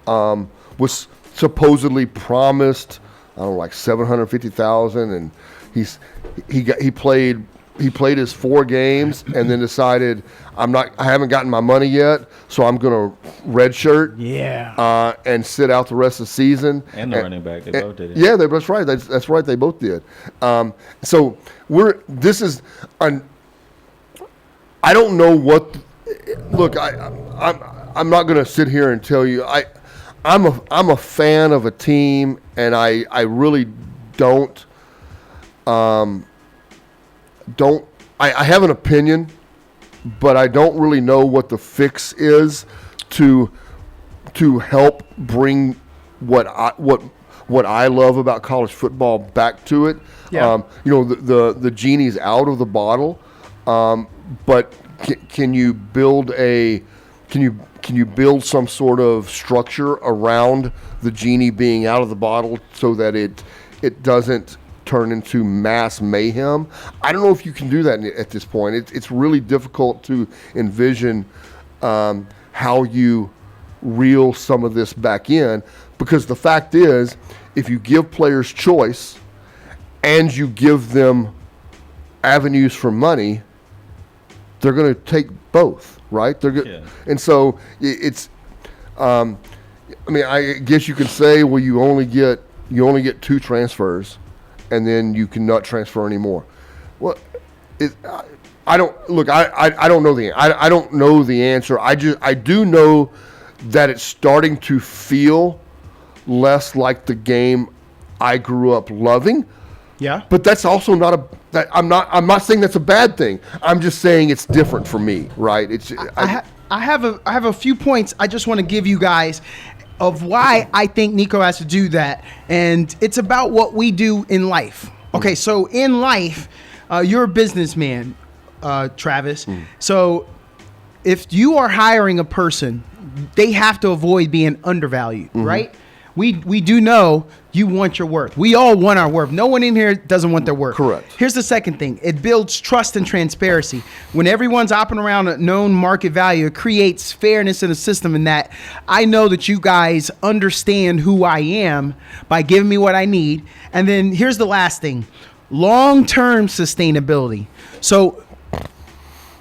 was supposedly promised, I don't know, like $750,000, and he played his 4 games and then decided I haven't gotten my money yet, so I'm going to redshirt. Yeah. And sit out the rest of the season. And the running back, they both did it. Yeah, that's right. That's right. They both did. So I don't know what. Look, I'm not going to sit here and tell you. I'm a fan of a team, and I really don't. I have an opinion, but I don't really know what the fix is to help bring what I love about college football back to it. Yeah. The genie's out of the bottle, but can you build some sort of structure around the genie being out of the bottle so that it doesn't turn into mass mayhem? I don't know if you can do that at this point. It's really difficult to envision how you reel some of this back in, because the fact is, if you give players choice and you give them avenues for money, they're going to take both, right? And so it's I mean, I guess you could say, well, you only get 2 transfers, and then you cannot transfer anymore. Well, I don't know the answer. I do know that it's starting to feel less like the game I grew up loving. Yeah. But that's also I'm not saying that's a bad thing. I'm just saying it's different for me, right? I have a few points I just want to give you guys of why I think Nico has to do that, and it's about what we do in life. Okay, so in life, you're a businessman, Travis. So if you are hiring a person, they have to avoid being undervalued, right? We do know you want your worth. We all want our worth. No one in here doesn't want their worth. Correct. Here's the second thing. It builds trust and transparency. When everyone's operating around a known market value, it creates fairness in the system, in that I know that you guys understand who I am by giving me what I need. And then here's the last thing. Long-term sustainability. So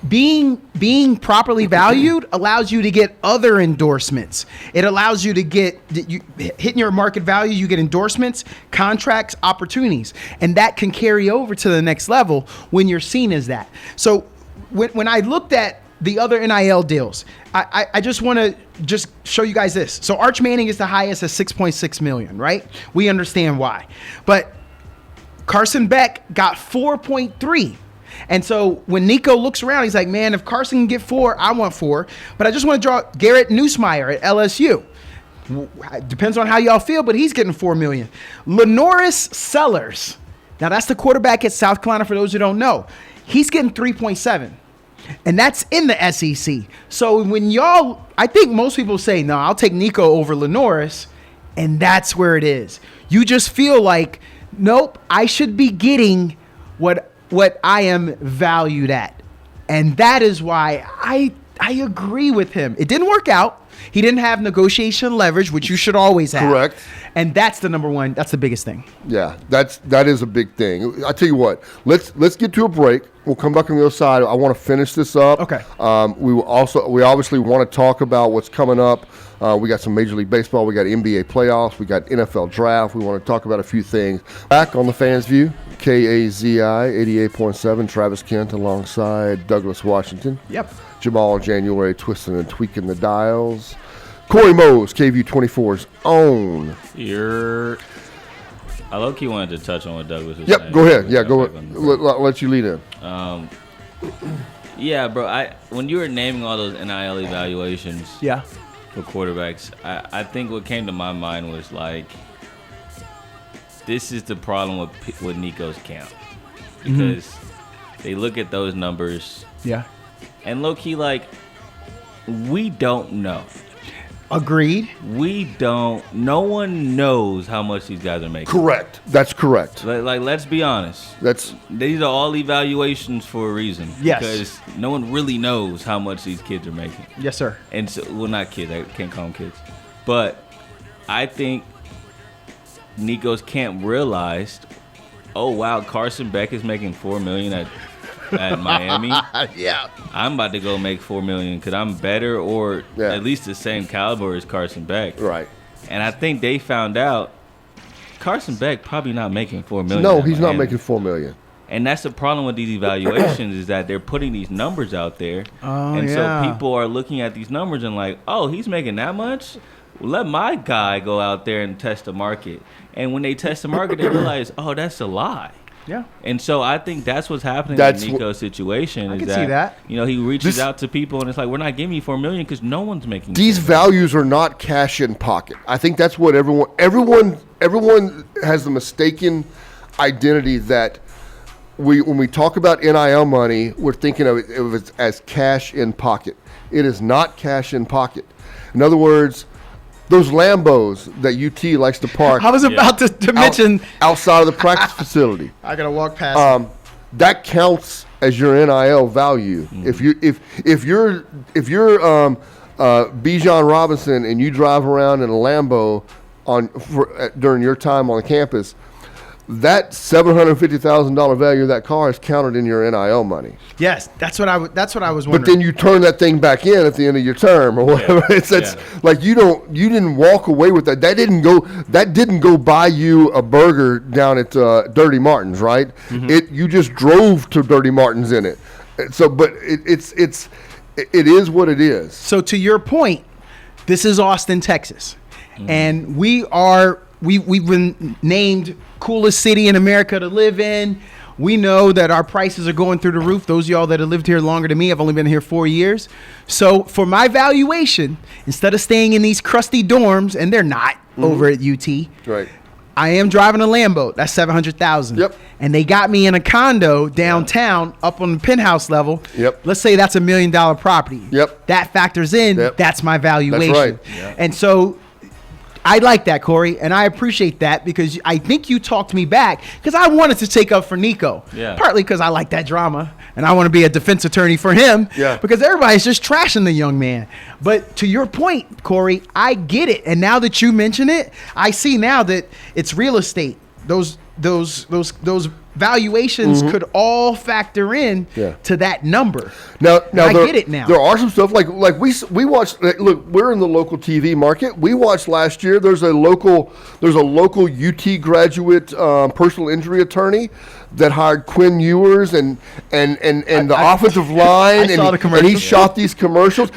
being properly valued allows you to get other endorsements. It allows you to get hitting your market value. You get endorsements, contracts, opportunities, and that can carry over to the next level when you're seen as that. So when I looked at the other NIL deals, I just want to just show you guys this. So Arch Manning is the highest at $6.6 million, right? We understand why, but Carson Beck got 4.3. And so when Nico looks around, he's like, man, if Carson can get 4, I want 4. But I just want to draw Garrett Nussmeier at LSU. Depends on how y'all feel, but he's getting $4 million. Lenoris Sellers. Now, that's the quarterback at South Carolina, for those who don't know. He's getting 3.7. And that's in the SEC. So when I think most people say, no, I'll take Nico over Lenoris. And that's where it is. You just feel like, nope, I should be getting what I am valued at. And that is why I agree with him. It didn't work out. He didn't have negotiation leverage, which you should always have. Correct. And that's the number one. That's the biggest thing. Yeah, that is a big thing. I tell you what, let's get to a break. We'll come back on the other side. I want to finish this up. Okay. We obviously want to talk about what's coming up. We got some Major League Baseball. We got NBA playoffs. We got NFL draft. We want to talk about a few things. Back on the Fans View, KAZI 88.7. Travis Kent alongside Douglas Washington. Yep. Jamal January twisting and tweaking the dials. Corey Mose, KView 24's own. You're I low-key wanted to touch on what Douglas was Yep, saying. go ahead. Yeah, go ahead. I'll let you lead in. Yeah, bro. When you were naming all those NIL evaluations Yeah. for quarterbacks, I think what came to my mind was like, this is the problem with Nico's camp. Because they look at those numbers. Yeah. And low-key, like, we don't know. Agreed. No one knows how much these guys are making. Correct. That's correct. Like, let's be honest. These are all evaluations for a reason. Yes. Because no one really knows how much these kids are making. Yes, sir. And so, well, not kids. I can't call them kids. But I think Nico's camp realized, oh wow, Carson Beck is making $4 million at Miami. Yeah. I'm about to go make $4 million because I'm better or at least the same caliber as Carson Beck. Right. And I think they found out Carson Beck probably not making $4 million. No, he's not making $4 million. And that's the problem with these evaluations is that they're putting these numbers out there. So people are looking at these numbers and like, oh, he's making that much? Well, let my guy go out there and test the market. And when they test the market, they realize, oh, that's a lie. Yeah. And so I think that's what's happening in Nico's situation. I can see that. You know, he reaches out to people and it's like, we're not giving you $4 million because no one's making. These values are not cash in pocket. I think that's what everyone has the mistaken identity that when we talk about NIL money, we're thinking of it as cash in pocket. It is not cash in pocket. In other words, those Lambos that UT likes to park. I was about to mention outside of the practice facility. I gotta walk past. That counts as your NIL value. Mm-hmm. If you're Bijan Robinson and you drive around in a Lambo during your time on the campus, that $750,000 value of that car is counted in your NIL money. Yes, that's what I was wondering. But then you turn that thing back in at the end of your term or whatever. It's like you didn't walk away with that. That didn't go buy you a burger down at Dirty Martin's, right? Mm-hmm. You just drove to Dirty Martin's in it. So, but it is what it is. So to your point, this is Austin, Texas, and we've been named coolest city in America to live in. We know that our prices are going through the roof. Those of y'all that have lived here longer than me, I've only been here 4 years. So for my valuation, instead of staying in these crusty dorms, and they're not over at UT, right? I am driving a Lambo. That's $700,000. Yep. And they got me in a condo downtown, up on the penthouse level. Yep. Let's say that's $1 million property. Yep. That factors in. Yep. That's my valuation. That's right. Yep. And so I like that, Corey, and I appreciate that because I think you talked me back because I wanted to take up for Nico. Yeah. Partly because I like that drama and I want to be a defense attorney for him. Yeah. Because everybody's just trashing the young man. But to your point, Corey, I get it. And now that you mention it, I see now that it's real estate. Those valuations could all factor in to that number. Now I get it now. There are some stuff like we watched. Look, we're in the local TV market. We watched last year. There's a local UT graduate personal injury attorney that hired Quinn Ewers and the offensive line. And he shot these commercials.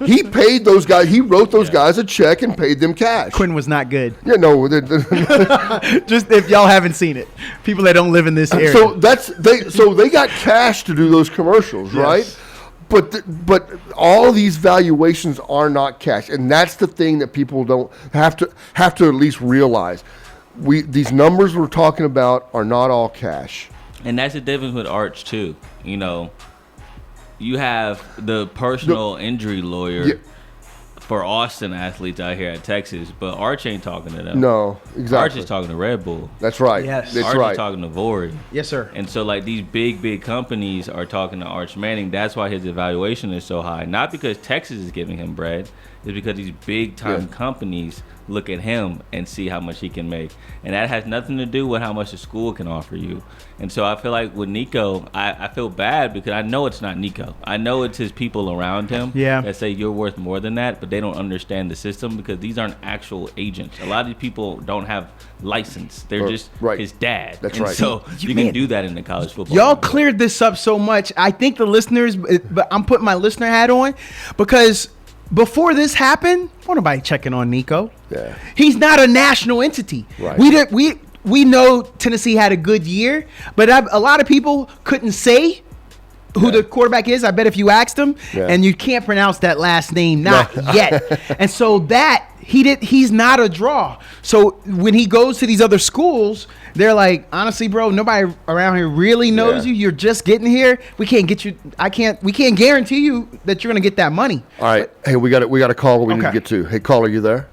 He paid those guys. He wrote those guys a check and paid them cash. Quinn was not good. Yeah, no. Just if y'all haven't seen it, people that don't live in this area. So they got cash to do those commercials, right? But all these valuations are not cash, and that's the thing that people don't have to at least realize. These numbers we're talking about are not all cash. And that's the difference with Arch too. You know, you have the personal injury lawyer for Austin athletes out here at Texas, but Arch ain't talking to them. No, exactly. Arch is talking to Red Bull. That's right. Yes. That's Arch right. is talking to Vori. Yes, sir. And so, like, these big companies are talking to Arch Manning. That's why his evaluation is so high. Not because Texas is giving him bread. It's because these big-time companies look at him and see how much he can make. And that has nothing to do with how much the school can offer you. And so I feel like with Nico, I feel bad because I know it's not Nico. I know it's his people around him that say you're worth more than that, but they don't understand the system because these aren't actual agents. A lot of these people don't have license. They're just his dad. That's and right. So you can do that in the college football. Y'all cleared this up so much. I think the listeners, but I'm putting my listener hat on because before this happened, wasn't nobody checking on Nico. Yeah. He's not a national entity. Right. we know Tennessee had a good year, but a lot of people couldn't say who the quarterback is. I bet if you asked him, and you can't pronounce that last name, not yet. And so he's not a draw. So when he goes to these other schools, they're like, honestly, bro, nobody around here really knows you. You're just getting here. We can't get you. We can't guarantee you that you're gonna get that money. All right. Hey, we got a caller we need to get to. Hey, caller, you there?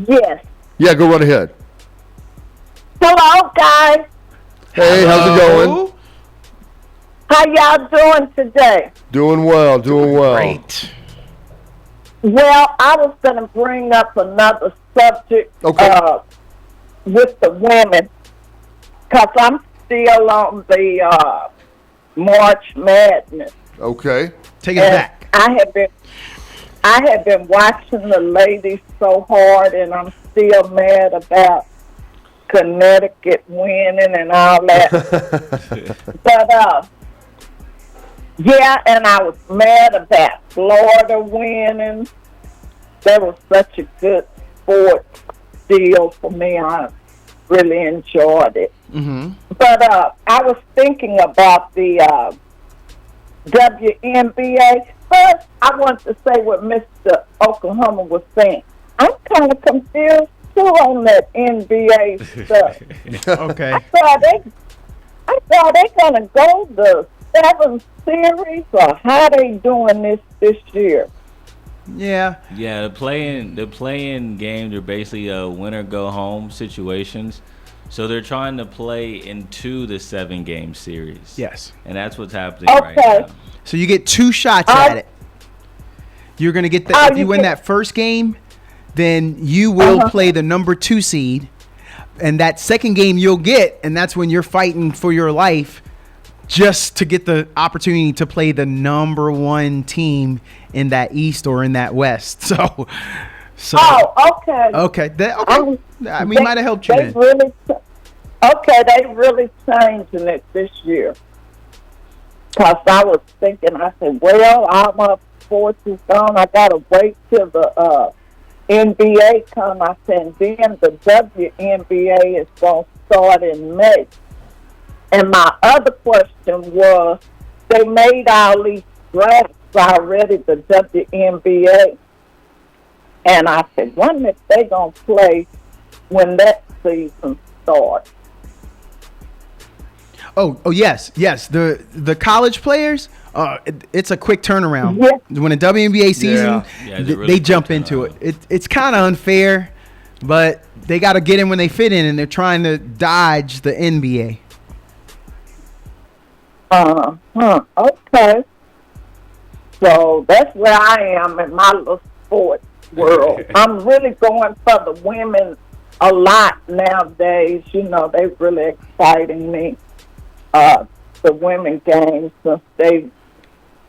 Yes. Yeah, go right ahead. Hello, guys. Hey, how's it going? How y'all doing today? Doing well. Great. Well, I was going to bring up another subject with the women, because I'm still on the March Madness. Okay. Take it back. I have been watching the ladies so hard, and I'm still mad about Connecticut winning and all that. But and I was mad about Florida winning. That was such a good sports deal for me. I really enjoyed it. Mm-hmm. But I was thinking about the WNBA. First, I want to say what Mr. Oklahoma was saying. I'm kind of confused too on that NBA stuff. Okay. I thought they gonna go the 7 series, or how they doing this year? Yeah. Yeah, the playing games are basically winner go home situations. So they're trying to play into the 7-game series. Yes. And that's what's happening right now. So you get 2 shots at it. You're gonna get if you win that first game, then you will play the number 2 seed, and that second game you'll get, and that's when you're fighting for your life just to get the opportunity to play the number 1 team in that East or in that West. So okay. Okay. We might have helped you then. They really changing it this year. Because I was thinking, I said, well, I'm up, sports is gone. I got to wait till the NBA come. I said, then the WNBA is going to start in May. And my other question was, they made all these drafts already, the WNBA. And I said, wonder if they're going to play when that season starts. Oh yes. The college players, it's a quick turnaround. Yeah. When a WNBA season, they jump into it. It's kind of unfair, but they got to get in when they fit in, and they're trying to dodge the NBA. Okay. So that's where I am in my little sports world. I'm really going for the women a lot nowadays. You know, they're really exciting me. The women games, and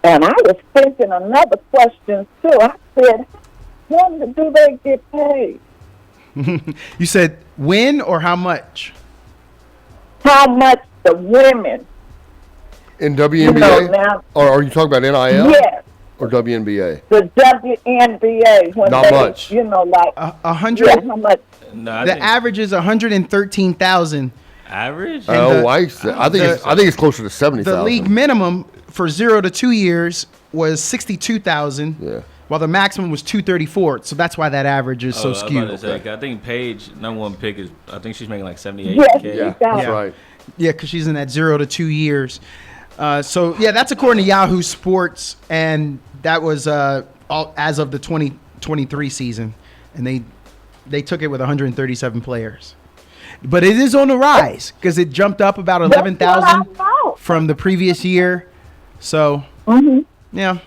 I was thinking another question too. I said, when do they get paid? You said when or how much? How much the women in WNBA? Now, or are you talking about NIL? Yes. Or WNBA? The WNBA. When Not much. Like 100. Yeah, how much? No, the average is 113,000. Average? I think it's closer to 70,000. The league minimum for 0 to 2 years was 62,000. Yeah. While the maximum was 234. So that's why that average is so skewed. I think Paige, number 1 pick is. I think she's making like 78K. Yes, Yeah, that's right. Yeah, because she's in that 0 to 2 years. So yeah, that's according to Yahoo Sports, and that was all as of the 2023 season, and they took it with 137 players. But it is on the rise because it jumped up about 11,000 from the previous year. So yeah,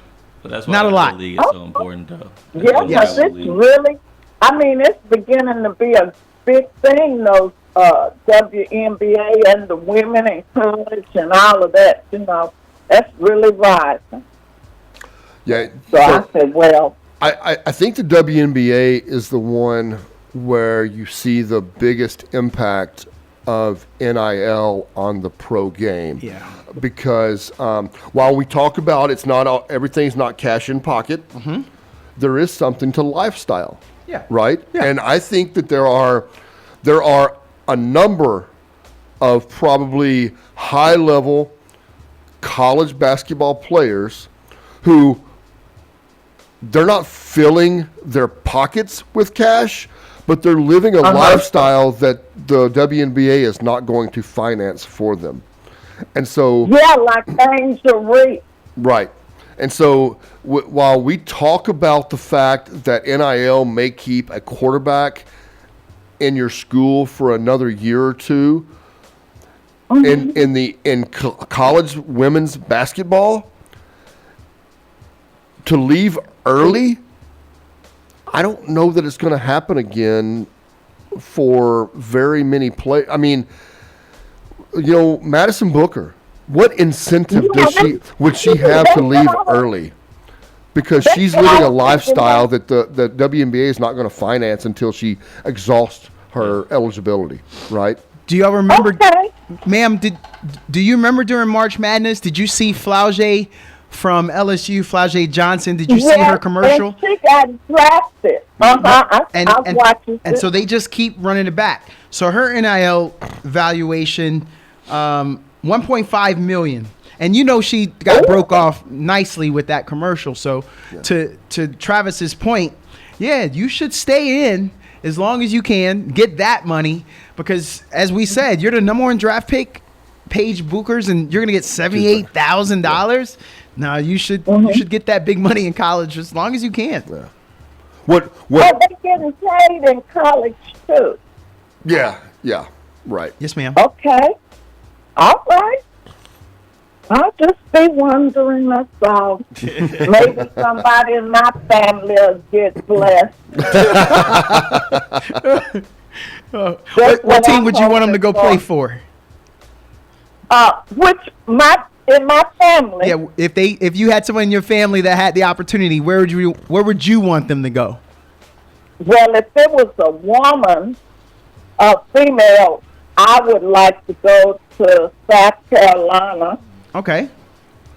but that's why not a lot. The league is so important, though. Yeah, because it's really, it's beginning to be a big thing. Those WNBA and the women in college and all of that, that's really rising. Yeah. So I said, well, I think the WNBA is the one where you see the biggest impact of NIL on the pro game. Yeah. Because while we talk about everything's not cash in pocket, there is something to lifestyle. Yeah. Right? Yeah. And I think that there are a number of probably high-level college basketball players who they're not filling their pockets with cash, but they're living a lifestyle that the WNBA is not going to finance for them. And so... Yeah, like Angel Reese. Right. And so while we talk about the fact that NIL may keep a quarterback in your school for another year or two, in college women's basketball, to leave early, I don't know that it's going to happen again for very many players. I mean, Madison Booker, what incentive would she have to leave early? Because she's living a lifestyle that the WNBA is not going to finance until she exhausts her eligibility, right? Do y'all remember, ma'am, do you remember during March Madness, did you see Flau'jae from LSU, Flau'jae Johnson? Did you see her commercial? And she got drafted. I watched it. And so they just keep running it back. So her NIL valuation, $1.5 million. And she got broke off nicely with that commercial. So to Travis's point, you should stay in as long as you can, get that money, because as we said, you're the number one draft pick, Paige Buchers, and you're gonna get $78,000. No, you should get that big money in college as long as you can. Yeah. What? But they getting paid in college too. Yeah, right. Yes, ma'am. Okay. All right. I'll just be wondering, that's all. Maybe somebody in my family will get blessed. What team would you want them to go play for? In my family. Yeah, if you had someone in your family that had the opportunity, where would you want them to go? Well, if it was a woman, a female, I would like to go to South Carolina. Okay.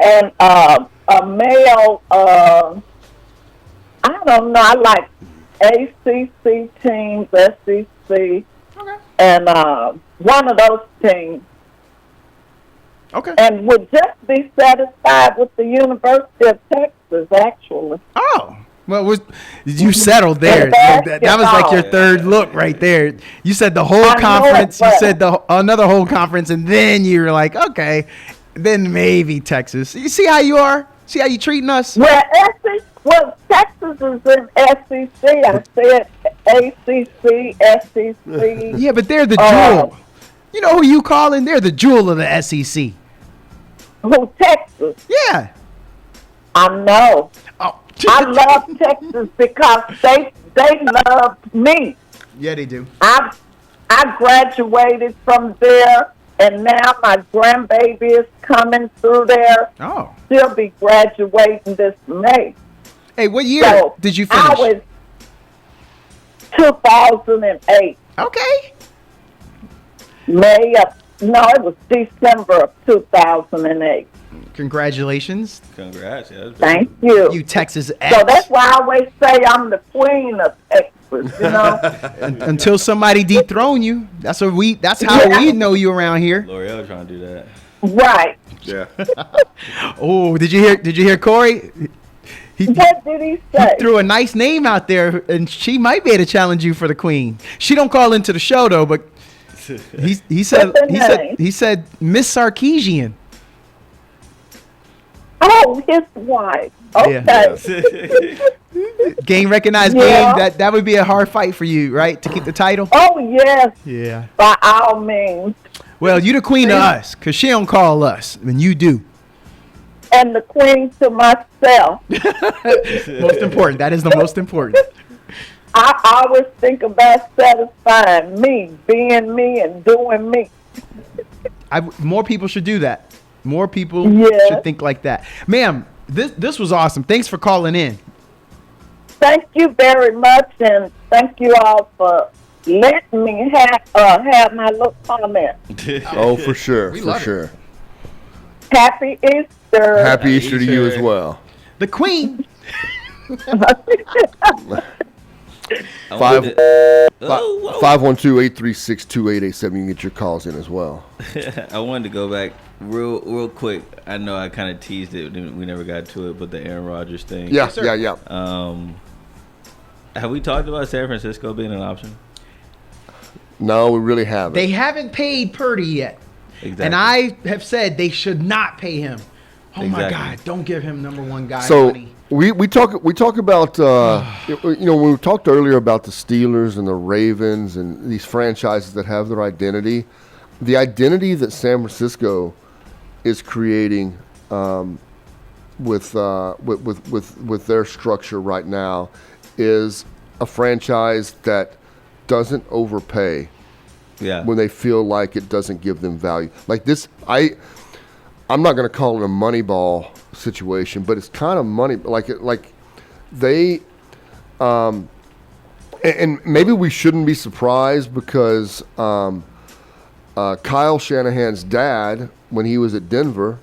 And a male, I don't know, I like ACC teams, SEC, and one of those teams. Okay. And would just be satisfied with the University of Texas, actually. Oh. Well, you settled there. That was like your third look right there. You said the whole conference. You said another whole conference, and then you were like, okay, then maybe Texas. You see how you are? See how you treating us? Well, Texas is in SEC. I said ACC, SEC. Yeah, but they're the jewel. You know who you calling? They're the jewel of the SEC. Who, Texas? Yeah. I know. Oh. I love Texas because they love me. Yeah, they do. I graduated from there, and now my grandbaby is coming through there. Oh. She'll be graduating this May. Hey, what year did you finish? I was 2008. Okay. It was December of 2008. Congratulations. Congrats. Yeah, Thank you. You Texas X. So that's why I always say I'm the queen of Texas, Until somebody dethrone you. That's how we know you around here. L'Oreal trying to do that. Right. Yeah. Oh, did you hear Corey? What did he say? He threw a nice name out there, and she might be able to challenge you for the queen. She don't call into the show though, but he said Miss Sarkeesian. Oh, his wife. Okay. Yeah. Gang recognized gang. That would be a hard fight for you, right? To keep the title. Oh yes. Yeah. By all means. Well, you the queen of us, cause she don't call us, and you do. And the queen to myself. Most important. That is the most important. I always think about satisfying me, being me, and doing me. More people should do that. More people should think like that. Ma'am, this was awesome. Thanks for calling in. Thank you very much, and thank you all for letting me have my little comment. Oh, for sure. For sure. Happy Easter. Happy Easter to you as well. The queen. Five- Oh, 512-836-2887. You can get your calls in as well. I wanted to go back real quick. I know I kind of teased it. We never got to it, but the Aaron Rodgers thing. Yeah, yeah. Have we talked about San Francisco being an option? No, we really haven't. They haven't paid Purdy yet. Exactly. And I have said they should not pay him. Oh my Exactly. God! Don't give him number one guy So money. we talk about when we talked earlier about the Steelers and the Ravens and these franchises that have their identity. The identity that San Francisco is creating with their structure right now is a franchise that doesn't overpay when they feel like it doesn't give them value. Like this, I'm not going to call it a money ball situation, but it's kind of money. Like they, and maybe we shouldn't be surprised because Kyle Shanahan's dad, when he was at Denver,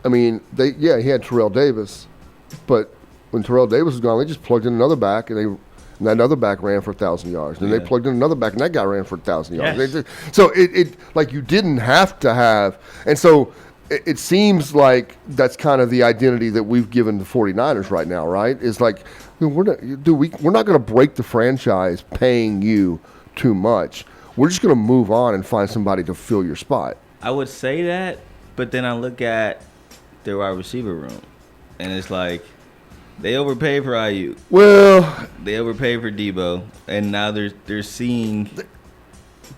I mean, he had Terrell Davis, but when Terrell Davis was gone, they just plugged in another back, and that other back ran for 1,000 yards. And they plugged in another back, and that guy ran for 1,000 yards. Yes. So it like you didn't have to have, and so it seems like that's kind of the identity that we've given the 49ers right now, right? Is like we're not going to break the franchise paying you too much. We're just going to move on and find somebody to fill your spot. I would say that, but then I look at their wide receiver room, and it's like they overpaid for Ayuk. Well, They overpaid for Debo, and now they're seeing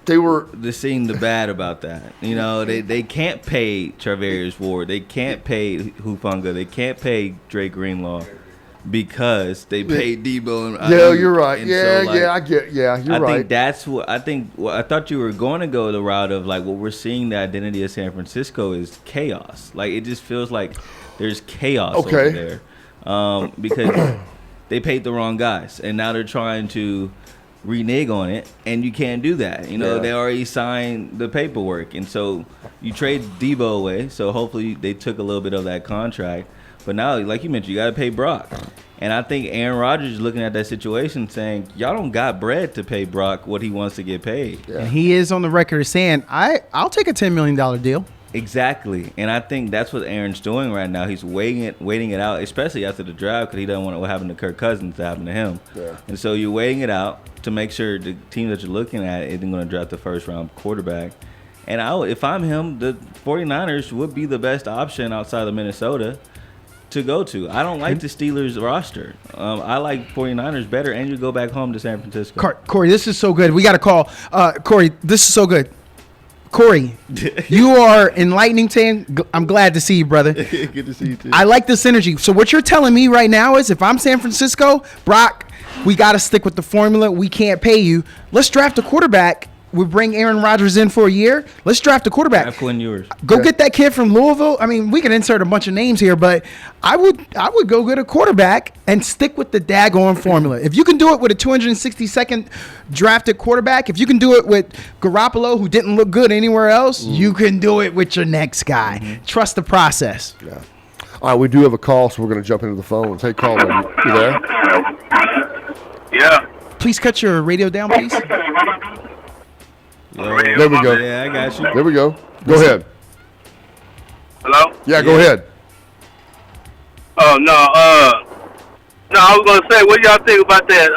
they're seeing the bad about that. You know, they can't pay Charvarius Ward, they can't pay Hufanga, they can't pay Drake Greenlaw because they paid Debo and Ayuk. You're right. And You're right. I think that's what I think. I thought you were going to go the route of like what we're seeing. The identity of San Francisco is chaos. Like it just feels like there's chaos over there because they paid the wrong guys, and now they're trying to renege on it, and you can't do that. You know, they already signed the paperwork, and so you trade Debo away. So hopefully they took a little bit of that contract. But now, like you mentioned, you got to pay Brock. And I think Aaron Rodgers is looking at that situation saying, y'all don't got bread to pay Brock what he wants to get paid. Yeah. And he is on the record saying, I'll take a $10 million deal. Exactly. And I think that's what Aaron's doing right now. He's waiting it out, especially after the draft, because he doesn't want what happened to Kirk Cousins to happen to him. Yeah. And so you're waiting it out to make sure the team that you're looking at isn't going to draft the first-round quarterback. And if I'm him, the 49ers would be the best option outside of Minnesota to go to. I don't like the Steelers roster. I like 49ers better, and you go back home to San Francisco. Corey, this is so good. We got to call. Corey, this is so good. Corey, you are enlightening. I'm glad to see you, brother. Good to see you, too. I like this energy. So what you're telling me right now is if I'm San Francisco, Brock, we got to stick with the formula. We can't pay you. Let's draft a quarterback. We bring Aaron Rodgers in for a year. Let's draft a quarterback. Draft Quinn Ewers. Go get that kid from Louisville. I mean, we can insert a bunch of names here, but I would go get a quarterback and stick with the daggone formula. If you can do it with a 262nd drafted quarterback, if you can do it with Garoppolo, who didn't look good anywhere else, you can do it with your next guy. Mm-hmm. Trust the process. Yeah. All right, we do have a call, so we're going to jump into the phones. Hey, caller, you there? Yeah. Please cut your radio down, please. There we go. Yeah, I got you. There we go. Go ahead. Hello? Yeah, go ahead. Oh, no, I was going to say, what do y'all think about that?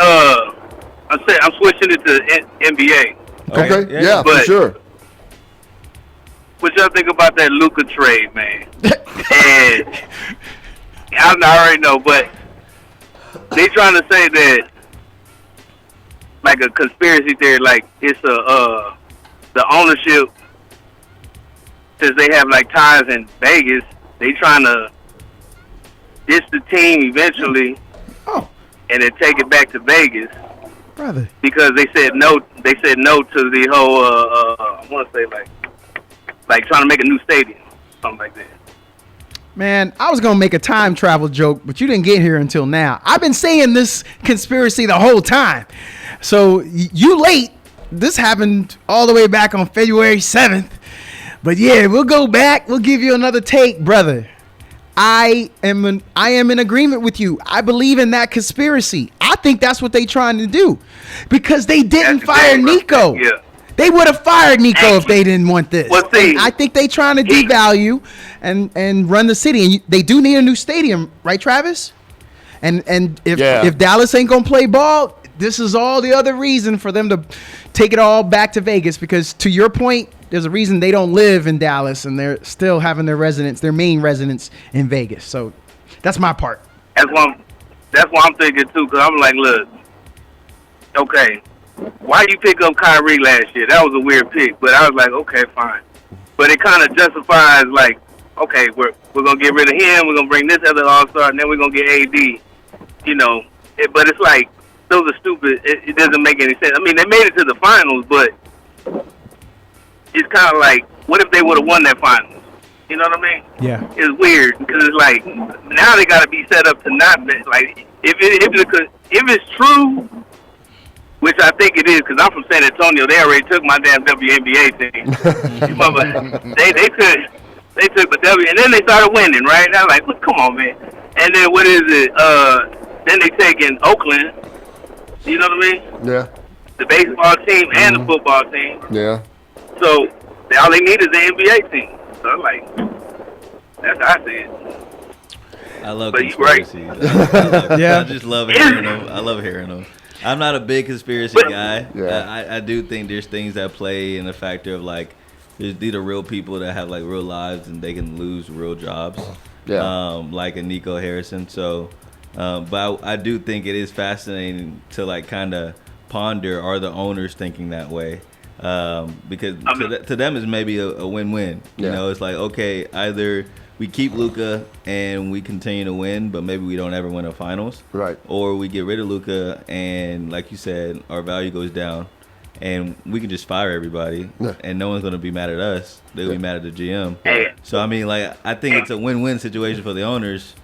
I'm switching it to NBA. Okay, yeah, for sure. What y'all think about that Luka trade, man? And I already know, but they trying to say that, like a conspiracy theory, like it's the ownership, since they have like ties in Vegas, they trying to ditch the team eventually, and then take it back to Vegas, brother. Because they said no. They said no to the whole. I want to say like trying to make a new stadium, something like that. Man, I was going to make a time travel joke, but you didn't get here until now. I've been saying this conspiracy the whole time. So you late. This happened all the way back on February 7th. But yeah, we'll go back. We'll give you another take, brother. I am in agreement with you. I believe in that conspiracy. I think that's what they trying to do, because they didn't fire Nico. Yeah. They would have fired Nico if they didn't want this. Well, see, I think they trying to devalue and run the city. And they do need a new stadium, right, Travis? And if Dallas ain't gonna play ball, this is all the other reason for them to take it all back to Vegas. Because to your point, there's a reason they don't live in Dallas and they're still having their main residence in Vegas. So that's my part. That's what I'm thinking too. Cause I'm like, look, okay, why you pick up Kyrie last year? That was a weird pick, but I was like, okay, fine. But it kind of justifies, like, okay, we're gonna get rid of him. We're gonna bring this other All-Star, and then we're gonna get AD. You know, but it's like those are stupid. It doesn't make any sense. I mean, they made it to the finals, but it's kind of like, what if they would have won that finals? You know what I mean? Yeah. It's weird because it's like now they got to be set up to not be, like if it's true. Which I think it is, because I'm from San Antonio. They already took my damn WNBA team. they took the W, and then they started winning, right? And I was like, look, come on, man. And then what is it? Then they taking Oakland. You know what I mean? Yeah. The baseball team and the football team. Yeah. So all they need is the NBA team. So I'm like, that's how I see it. I love but conspiracies. Right. I just love hearing them. I love hearing them. I'm not a big conspiracy guy. Yeah. I do think there's things that play in the factor of like these are real people that have like real lives and they can lose real jobs. Yeah. Like a Nico Harrison. So, but I do think it is fascinating to like kind of ponder, are the owners thinking that way? Because to them it's maybe a win-win. You know, it's like, okay, either we keep Luka and we continue to win, but maybe we don't ever win a finals. Right. Or we get rid of Luka and, like you said, our value goes down, and we can just fire everybody, and no one's gonna be mad at us. They'll be mad at the GM. So I mean, like, I think it's a win-win situation for the owners.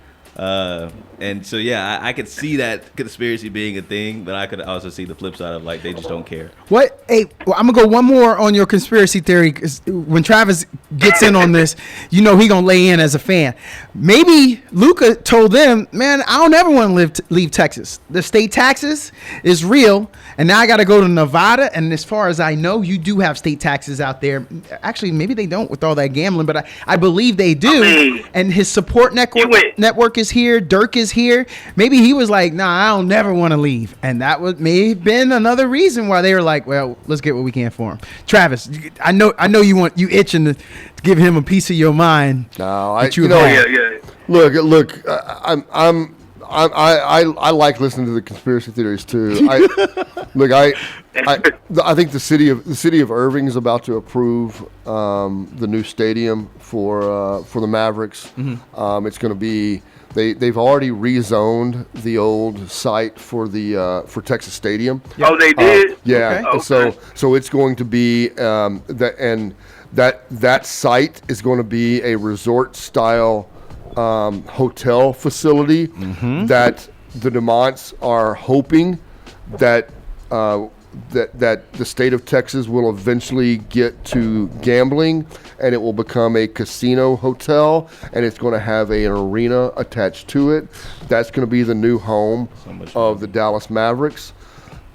And so I could see that conspiracy being a thing, but I could also see the flip side of like they just don't care. What? Hey, well, I'm gonna go one more on your conspiracy theory, because when Travis gets in on this, you know he gonna lay in as a fan. Maybe Luka told them, "Man, I don't ever want to leave Texas. The state taxes is real, and now I got to go to Nevada. And as far as I know, you do have state taxes out there. Actually, maybe they don't with all that gambling, but I believe they do. And his support network is here. Dirk is here. Maybe he was like, nah, I don't never want to leave. And that may have been another reason why they were like, well, let's get what we can for him. Travis, I know you itching to give him a piece of your mind. No, Look, I like listening to the conspiracy theories too. I think the city of Irving is about to approve the new stadium for the Mavericks. Mm-hmm. It's going to be they've already rezoned the old site for Texas Stadium. Oh, they did. Yeah, okay. And so it's going to be that site is going to be a resort style hotel facility that the DeMonts are hoping that that the state of Texas will eventually get to gambling, and it will become a casino hotel, and it's going to have an arena attached to it. That's going to be the new home of the Dallas Mavericks.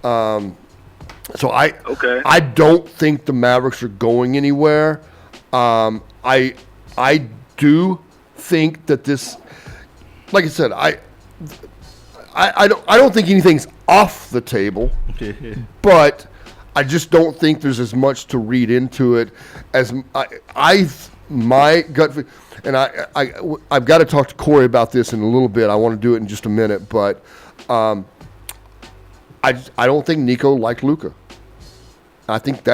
So I don't think the Mavericks are going anywhere. I do think that this, like I said, I don't think anything's off the table, but I just don't think there's as much to read into it as my gut. And I've got to talk to Corey about this in a little bit. I want to do it in just a minute, but I don't think Nico liked Luka. I think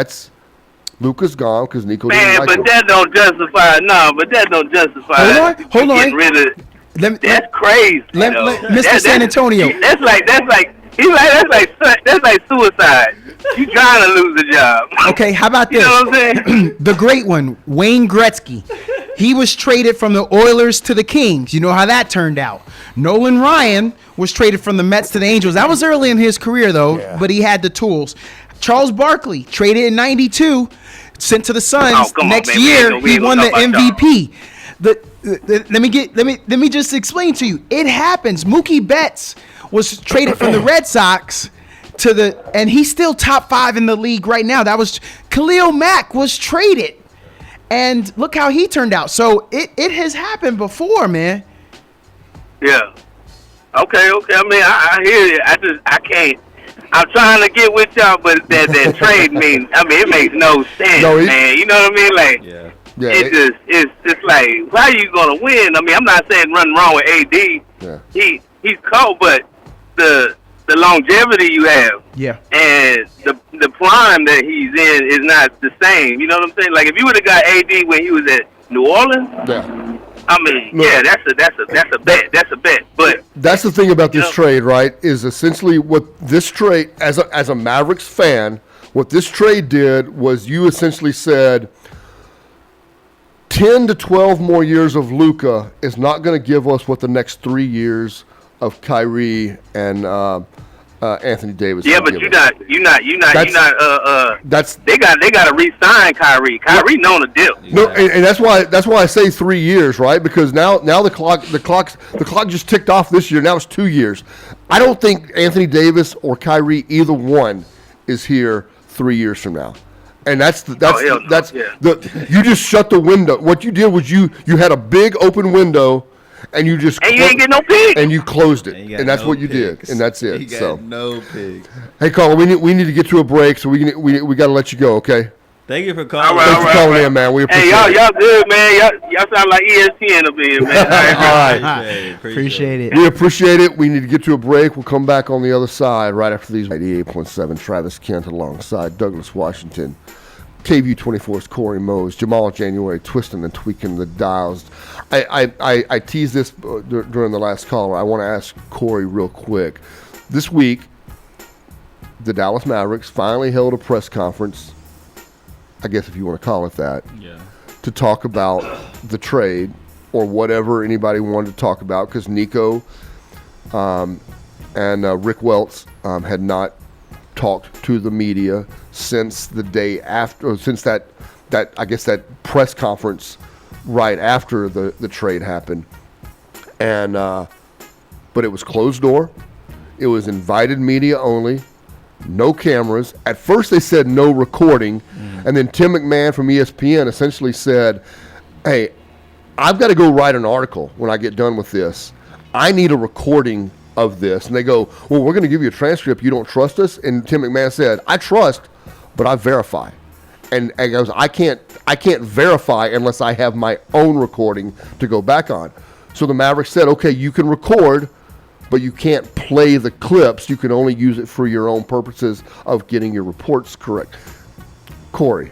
Luka's gone because Nico didn't like him. That don't justify. No, but that don't justify. Hold on. Getting rid of, that's crazy. Mr. San Antonio. That's like suicide. You trying to lose a job. Okay, how about this? You know what I'm saying? The great one, Wayne Gretzky. He was traded from the Oilers to the Kings. You know how that turned out. Nolan Ryan was traded from the Mets to the Angels. That was early in his career, though, but he had the tools. Charles Barkley, traded in '92, sent to the Suns. Next year, he won the MVP. let me just explain to you. It happens. Mookie Betts was traded from the Red Sox and he's still top 5 in the league right now. That was Khalil Mack was traded, and look how he turned out. So it has happened before, man. Yeah. Okay. I mean, I hear you. I can't. I'm trying to get with y'all, but that trade means. I mean, it makes no sense, man. You know what I mean? Like, it's like, how are you gonna win? I mean, I'm not saying run wrong with AD. Yeah. He's cold, but the longevity you have, and the prime that he's in is not the same. You know what I'm saying? Like, if you would have got AD when he was at New Orleans, I mean, that's a bet. That's a bet. But that's the thing about this trade, right? Is essentially what this trade, as a Mavericks fan, what this trade did was you essentially said 10 to 12 more years of Luka is not going to give us what the next 3 years of Kyrie and Anthony Davis. Yeah, but you're not. That's they got to re-sign Kyrie. Kyrie known the deal. No, and that's why I say 3 years, right? Because now the clock just ticked off this year. Now it's 2 years. I don't think Anthony Davis or Kyrie, either one, is here 3 years from now. And you just shut the window. What you did was you had a big open window. And you ain't get no pig. And you closed it, and that's what you did, and that's it. You got no pig. Hey, Carl, we need to get to a break, so we got to let you go, okay? Thank you for calling. Thanks for calling in, man. We appreciate it. Y'all good, man. Y'all sound like ESPN up here, man. All right. Appreciate it. We appreciate it. We need to get to a break. We'll come back on the other side right after these. 88.7, Travis Kent alongside Douglas Washington. KVU 24's Corey Mose, Jamal January twisting and tweaking the dials. I teased this during the last call. I want to ask Corey real quick. This week, the Dallas Mavericks finally held a press conference, I guess if you want to call it that, to talk about the trade or whatever anybody wanted to talk about, because Nico and Rick Welts had not talked to the media since the day after, or since that I guess that press conference right after the trade happened, and but it was closed door. It was invited media only, no cameras. At first they said no recording, and then Tim McMahon from ESPN essentially said, "Hey, I've got to go write an article when I get done with this. I need a recording of this." And they go, "Well, we're going to give you a transcript. You don't trust us?" And Tim McMahon said, "I trust, but I verify." And he goes, I can't verify unless I have my own recording to go back on. So the Mavericks said, okay, you can record, but you can't play the clips. You can only use it for your own purposes of getting your reports correct. Corey,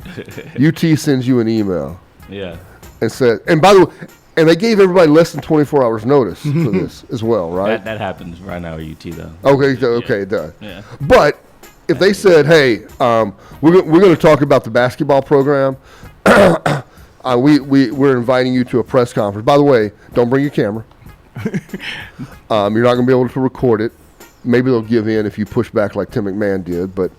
UT sends you an email. Yeah. And said, and by the way, and they gave everybody less than 24 hours notice for this as well, right? That happens right now at UT, though. Okay, it does. Yeah. But if they said, hey, we're going to talk about the basketball program, we're inviting you to a press conference. By the way, don't bring your camera. You're not going to be able to record it. Maybe they'll give in if you push back like Tim McMahon did, but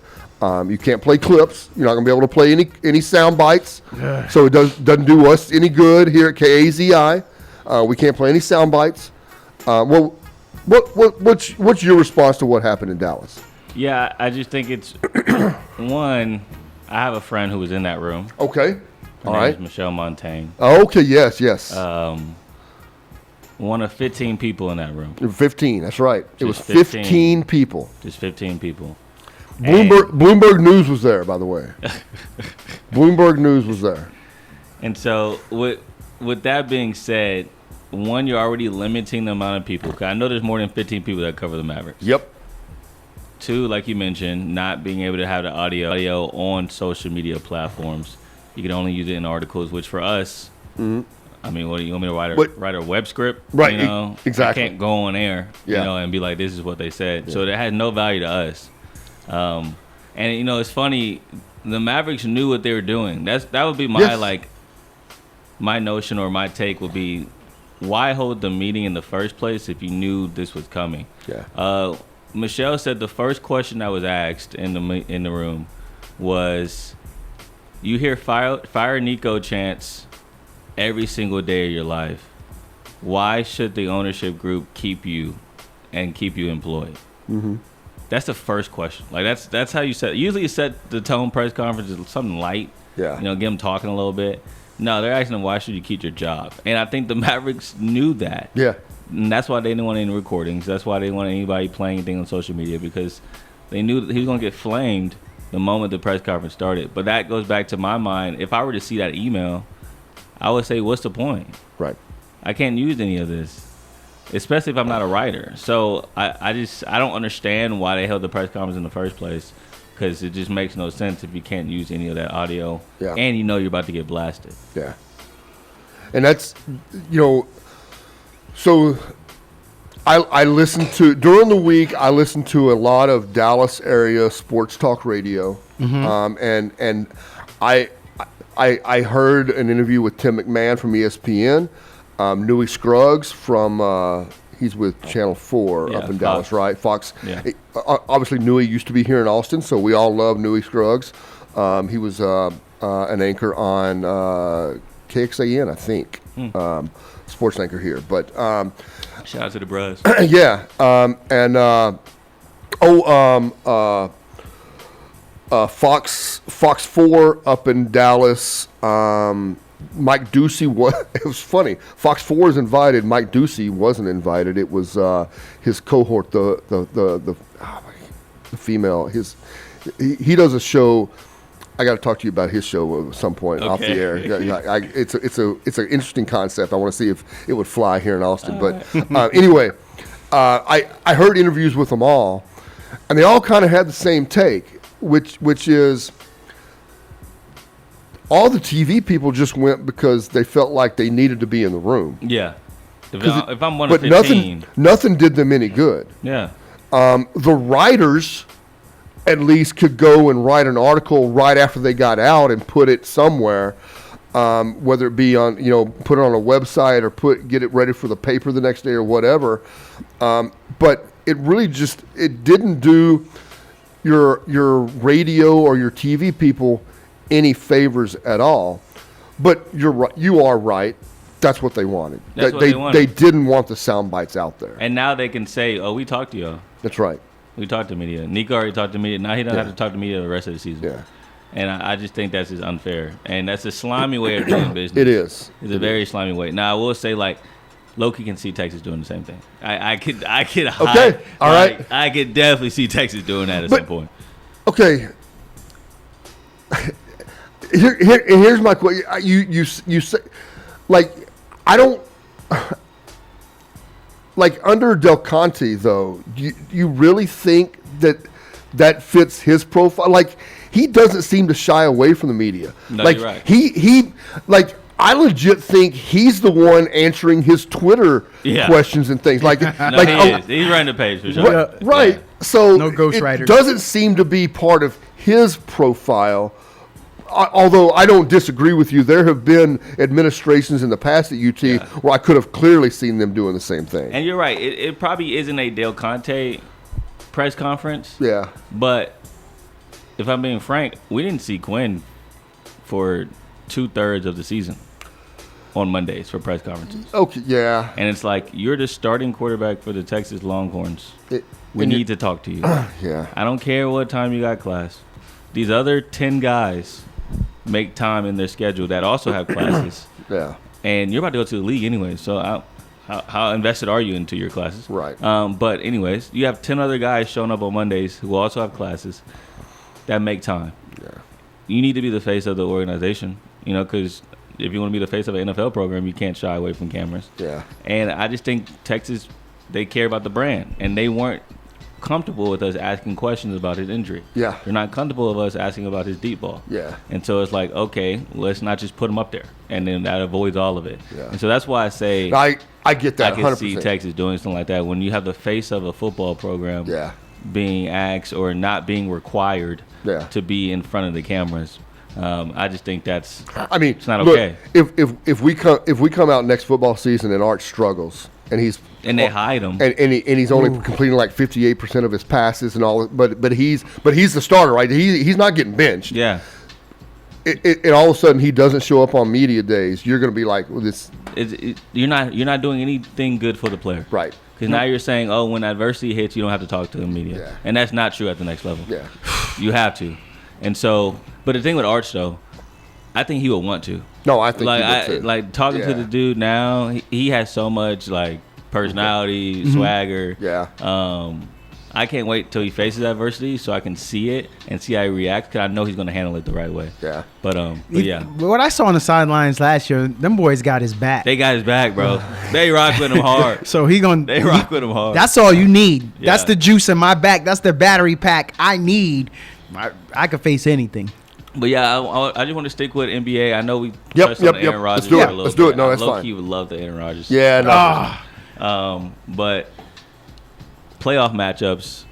you can't play clips. You're not going to be able to play any sound bites. So it doesn't do us any good here at KAZI. We can't play any sound bites. What's your response to what happened in Dallas? Yeah, I just think it's one. I have a friend who was in that room. Okay, all right. Michelle Montaigne. Okay, yes. One of 15 people in that room. 15, that's right. It was 15 people. Just 15 people. Bloomberg News was there, by the way. Bloomberg News was there. And so, with that being said, one, you're already limiting the amount of people. 'Cause I know there's more than 15 people that cover the Mavericks. Yep. Two, like you mentioned, not being able to have the audio on social media platforms. You can only use it in articles, which for us, I mean, what do you want me to write a web script? Right, you know, exactly. I can't go on air, you know, and be like, this is what they said. Yeah. So that had no value to us. And you know, it's funny. The Mavericks knew what they were doing. That would be my my notion or my take would be, why hold the meeting in the first place if you knew this was coming? Yeah. Michelle said the first question that was asked in the room was, "You hear fire Nico chants every single day of your life, why should the ownership group keep you employed? Mm-hmm. That's the first question. Like that's how you set. Usually you set the tone press conference is something light. Yeah. Get them talking a little bit. No, they're asking them why should you keep your job, and I think the Mavericks knew that. Yeah. And that's why they didn't want any recordings. That's why they didn't want anybody playing anything on social media, because they knew that he was going to get flamed the moment the press conference started. But that goes back to my mind. If I were to see that email, I would say, what's the point? Right. I can't use any of this, especially if I'm not a writer. So I don't understand why they held the press conference in the first place, because it just makes no sense if you can't use any of that audio and you're about to get blasted. Yeah. And that's, so I listened to, during the week, I listened to a lot of Dallas area sports talk radio. Mm-hmm. And I heard an interview with Tim McMahon from ESPN, Newey Scruggs from, he's with Channel 4 up in Fox. Dallas, right? Fox. Yeah. Obviously, Newey used to be here in Austin, so we all love Newey Scruggs. He was an anchor on KXAN, I think. Sports anchor here. But shout out to the bros. yeah. Fox 4 up in Dallas. Mike Ducey it was funny. Fox 4 is invited. Mike Ducey wasn't invited. It was his cohort, the female. He does a show. I got to talk to you about his show at some point off the air. It's an interesting concept. I want to see if it would fly here in Austin. But anyway, I heard interviews with them all, and they all kind of had the same take, which is all the TV people just went because they felt like they needed to be in the room. Yeah. If I'm one of 15. But nothing did them any good. Yeah. The writers at least could go and write an article right after they got out and put it somewhere, whether it be on, put it on a website or get it ready for the paper the next day or whatever. But it really it didn't do your radio or your TV people any favors at all. But you're right. You are right. That's what they wanted. They didn't want the sound bites out there. And now they can say, "Oh, we talked to y'all." That's right. We talked to media. Nico already talked to media. Now he doesn't have to talk to media the rest of the season. Yeah. And I just think that's just unfair. And that's a slimy way of doing business. It is. It's a very slimy way. Now, I will say, Loki can see Texas doing the same thing. I could Okay. All right. I could definitely see Texas doing that at some point. Okay. Here's my question. You say, I don't. Under Del Conte, though, you really think that fits his profile? He doesn't seem to shy away from the media. No, you're right. He I legit think he's the one answering his Twitter questions and things. He is. He's running the page for sure. Right. Yeah. So no ghostwriters. It doesn't seem to be part of his profile. Although I don't disagree with you, there have been administrations in the past at UT where I could have clearly seen them doing the same thing. And you're right. It probably isn't a Del Conte press conference. Yeah. But if I'm being frank, we didn't see Quinn for 2/3 of the season on Mondays for press conferences. Okay, yeah. And it's you're the starting quarterback for the Texas Longhorns. We need to talk to you. Yeah. I don't care what time you got class. These other 10 guys make time in their schedule that also have classes. Yeah. And you're about to go to the league anyway, so how invested are you into your classes? Right. But anyways, you have 10 other guys showing up on Mondays who also have classes that make time. Yeah. You need to be the face of the organization, because if you want to be the face of an NFL program, you can't shy away from cameras. Yeah. And I just think Texas, they care about the brand, and they weren't comfortable with us asking questions about his injury. Yeah. They're not comfortable with us asking about his deep ball. Yeah. And so it's okay, let's not just put him up there. And then that avoids all of it. Yeah. And so that's why I say I get that 100%. I can see Texas doing something like that. When you have the face of a football program being asked or not being required to be in front of the cameras, I just think it's not okay. If we come out next football season and Art struggles and they hide him and he's only completing 58% of his passes and all, but he's the starter, right? He's not getting benched. Yeah. and all of a sudden he doesn't show up on media days, you're going to be like, well, this. You're not doing anything good for the player. Right. Because now you're saying, oh, when adversity hits, you don't have to talk to the media. Yeah. And that's not true at the next level. Yeah. You have to. And so, but the thing with Arch, though, I think he would want to. No, I think he would too. Like, talking to the dude now, he has so much, like, personality, swagger. Yeah. I can't wait till he faces adversity so I can see it and see how he reacts because I know he's going to handle it the right way. Yeah. But yeah. What I saw on the sidelines last year, them boys got his back. They got his back, bro. They rock with him hard. So they rock with him hard. That's all you need. Yeah. That's the juice in my back. That's the battery pack I need. I could face anything. But yeah, I just want to stick with NBA. I know we touched on Aaron Rodgers. Let's do it. No, that's fine. Low-key would love the Aaron Rodgers. Yeah, no. But playoff matchups,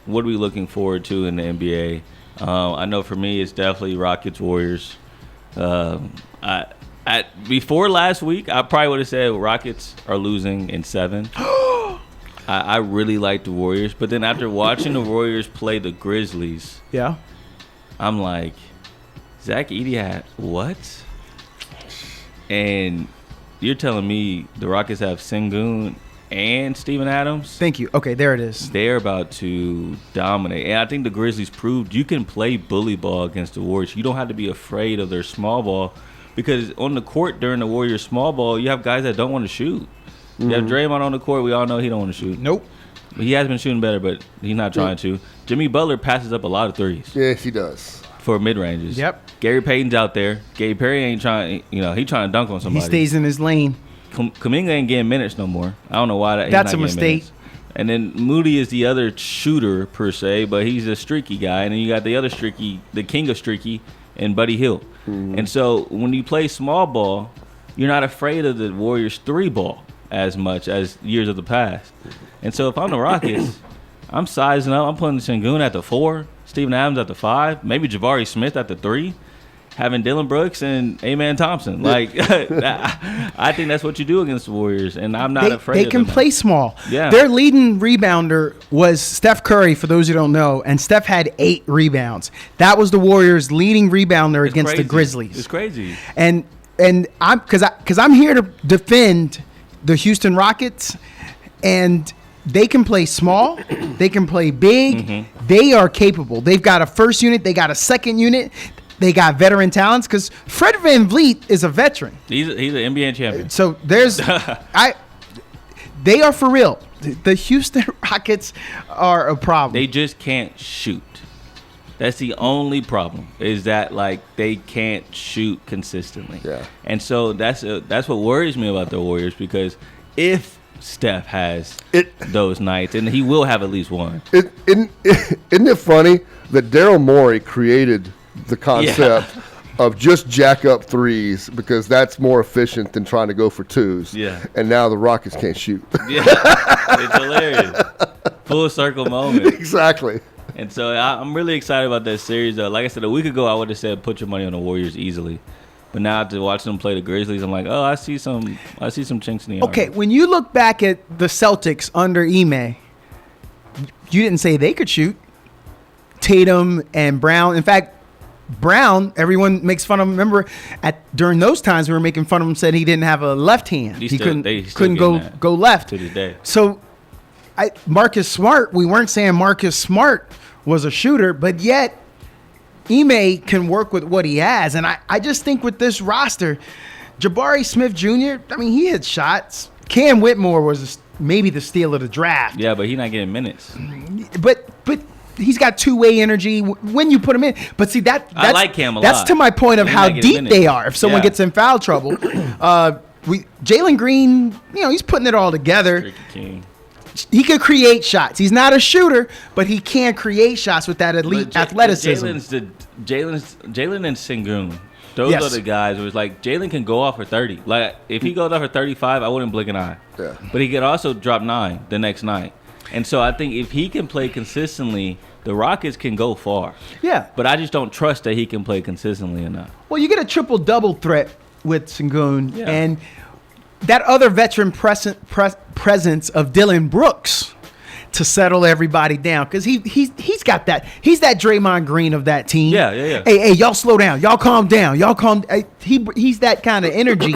what are we looking forward to in the NBA? I know for me, it's definitely Rockets Warriors. Before last week, I probably would have said Rockets are losing in 7. I really like the Warriors, but then after watching the Warriors play the Grizzlies, I'm like, Zach Edey had what? And you're telling me the Rockets have Sengun and Steven Adams? Thank you. Okay, there it is. They're about to dominate. And I think the Grizzlies proved you can play bully ball against the Warriors. You don't have to be afraid of their small ball because on the court during the Warriors small ball, you have guys that don't want to shoot. You have Draymond on the court. We all know he don't want to shoot. Nope. He has been shooting better, but he's not trying to. Jimmy Butler passes up a lot of threes. Yes, he does. For mid-ranges. Yep. Gary Payton's out there. Gary Perry ain't trying, he's trying to dunk on somebody. He stays in his lane. Kaminga ain't getting minutes no more. I don't know why that's a mistake. Minutes. And then Moody is the other shooter, per se, but he's a streaky guy. And then you got the other streaky, the king of streaky, and Buddy Hield. Mm-hmm. And so when you play small ball, you're not afraid of the Warriors' 3-ball as much as years of the past. And so if I'm the Rockets, I'm sizing up. I'm putting Sengun at the 4, Steven Adams at the 5, maybe Jabari Smith at the 3, having Dylan Brooks and A-Man Thompson. Like, I think that's what you do against the Warriors, and I'm not afraid of them. They can play small. Yeah. Their leading rebounder was Steph Curry, for those who don't know, and Steph had 8 rebounds. That was the Warriors' leading rebounder against the Grizzlies. It's crazy. And I'm because I'm here to defend the Houston Rockets, and they can play small. They can play big. Mm-hmm. They are capable. They've got a first unit. They got a second unit. They got veteran talents because Fred VanVleet is a veteran. He's an NBA champion. So there's they are for real. The Houston Rockets are a problem. They just can't shoot. That's the only problem, is that like they can't shoot consistently. Yeah. And so that's what worries me about the Warriors, because if Steph has those nights, and he will have at least one. Isn't it funny that Daryl Morey created the concept of just jack up threes because that's more efficient than trying to go for 2s. Yeah. And now the Rockets can't shoot. Yeah. It's hilarious. Full circle moment. Exactly. And so I'm really excited about that series, though. Like I said, a week ago, I would have said put your money on the Warriors easily. But now after watching them play the Grizzlies, I'm like, oh, I see some chinks in the armor. Okay, when you look back at the Celtics under Ime, you didn't say they could shoot. Tatum and Brown. In fact, Brown, everyone makes fun of him. Remember, during those times, we were making fun of him, said he didn't have a left hand. He couldn't go left. To this day. So, Marcus Smart, we weren't saying Marcus Smart was a shooter, but yet Ime can work with what he has. And I just think with this roster, Jabari Smith Jr., I mean, he hit shots. Cam Whitmore was maybe the steal of the draft. Yeah, but he's not getting minutes. But he's got two-way energy when you put him in. But see, I like Cam a lot. That's to my point of how deep they are. If someone gets in foul trouble, Jalen Green, he's putting it all together. He could create shots. He's not a shooter, but he can create shots with that elite athleticism. Jalen and Sengun, those are the guys where it's like Jalen can go off for 30. Like, if he goes off for 35, I wouldn't blink an eye. Yeah. But he could also drop 9 the next night. And so I think if he can play consistently, the Rockets can go far. Yeah. But I just don't trust that he can play consistently enough. Well, you get a triple-double threat with Sengun, and that other veteran presence of Dylan Brooks to settle everybody down, because he's got that. He's that Draymond Green of that team. Yeah. Hey, y'all slow down. Y'all calm down. He's that kind of energy,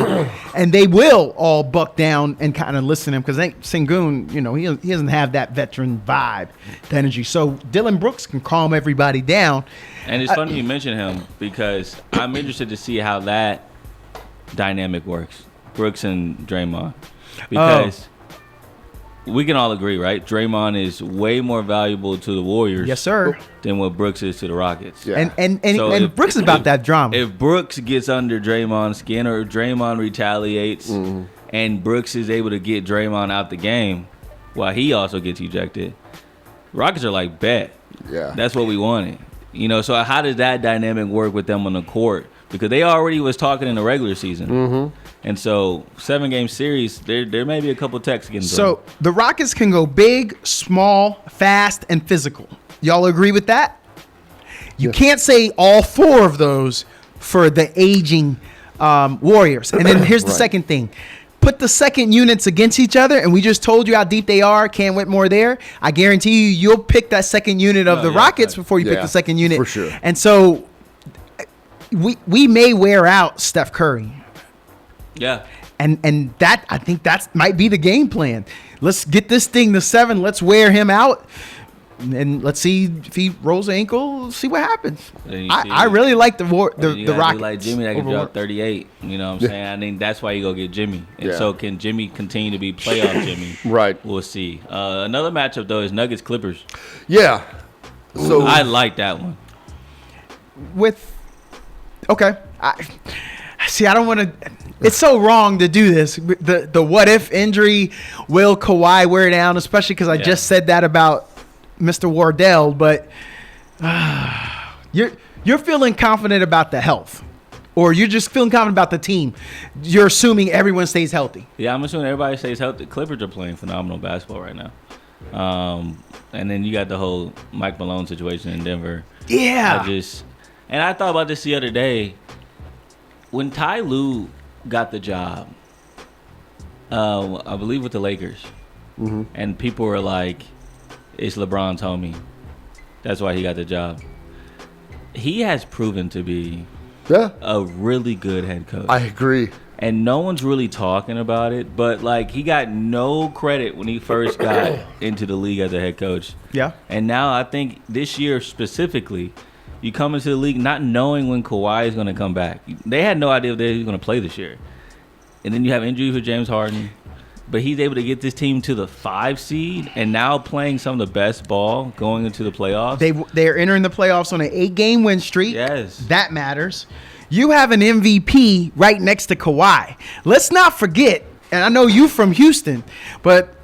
and they will all buck down and kind of listen to him because Sengun, he doesn't have that veteran vibe, the energy. So Dylan Brooks can calm everybody down. And it's funny you mention him because I'm interested to see how that dynamic works, Brooks and Draymond, because we can all agree, right? Draymond is way more valuable to the Warriors, yes, sir, than what Brooks is to the Rockets. Yeah. And Brooks is about that drama. If Brooks gets under Draymond's skin or Draymond retaliates, and Brooks is able to get Draymond out the game, while he also gets ejected, Rockets are like, bet, that's what we wanted. So how does that dynamic work with them on the court? Because they already was talking in the regular season. And so 7-game series, there may be a couple texts getting thrown. So the Rockets can go big, small, fast, and physical. Y'all agree with that? You can't say all 4 of those for the aging Warriors. And then here's the second thing. Put the second units against each other, and we just told you how deep they are. Cam Whitmore there. I guarantee you'll pick that second unit of the Rockets before you pick the second unit. For sure. And so we may wear out Steph Curry. Yeah. And that, I think that might be the game plan. Let's get this thing to 7. Let's wear him out. And let's see if he rolls the ankle. See what happens. I really like the Rockets. Like Jimmy that can drop 38. You know what I'm saying? I think that's why you go get Jimmy. And so can Jimmy continue to be playoff Jimmy? Right. We'll see. Another matchup though is Nuggets Clippers. Yeah. So I like that one. I don't want to. It's so wrong to do this. The what if injury, will Kawhi wear it down? Especially because I just said that about Mr. Wardell, but you're feeling confident about the health, or you're just feeling confident about the team. You're assuming everyone stays healthy. Yeah, I'm assuming everybody stays healthy. Clippers are playing phenomenal basketball right now, and then you got the whole Mike Malone situation in Denver. Yeah, I thought about this the other day when Ty Lue got the job. I believe with the Lakers, and people were like, it's LeBron's homie. That's why he got the job. He has proven to be a really good head coach. I agree. And no one's really talking about it, but like he got no credit when he first got into the league as a head coach. Yeah. And now I think this year specifically, you come into the league not knowing when Kawhi is going to come back. They had no idea if they were going to play this year. And then you have injury for James Harden. But he's able to get this team to the 5 seed and now playing some of the best ball going into the playoffs. They're entering the playoffs on an 8-game win streak. Yes. That matters. You have an MVP right next to Kawhi. Let's not forget, and I know you from Houston, but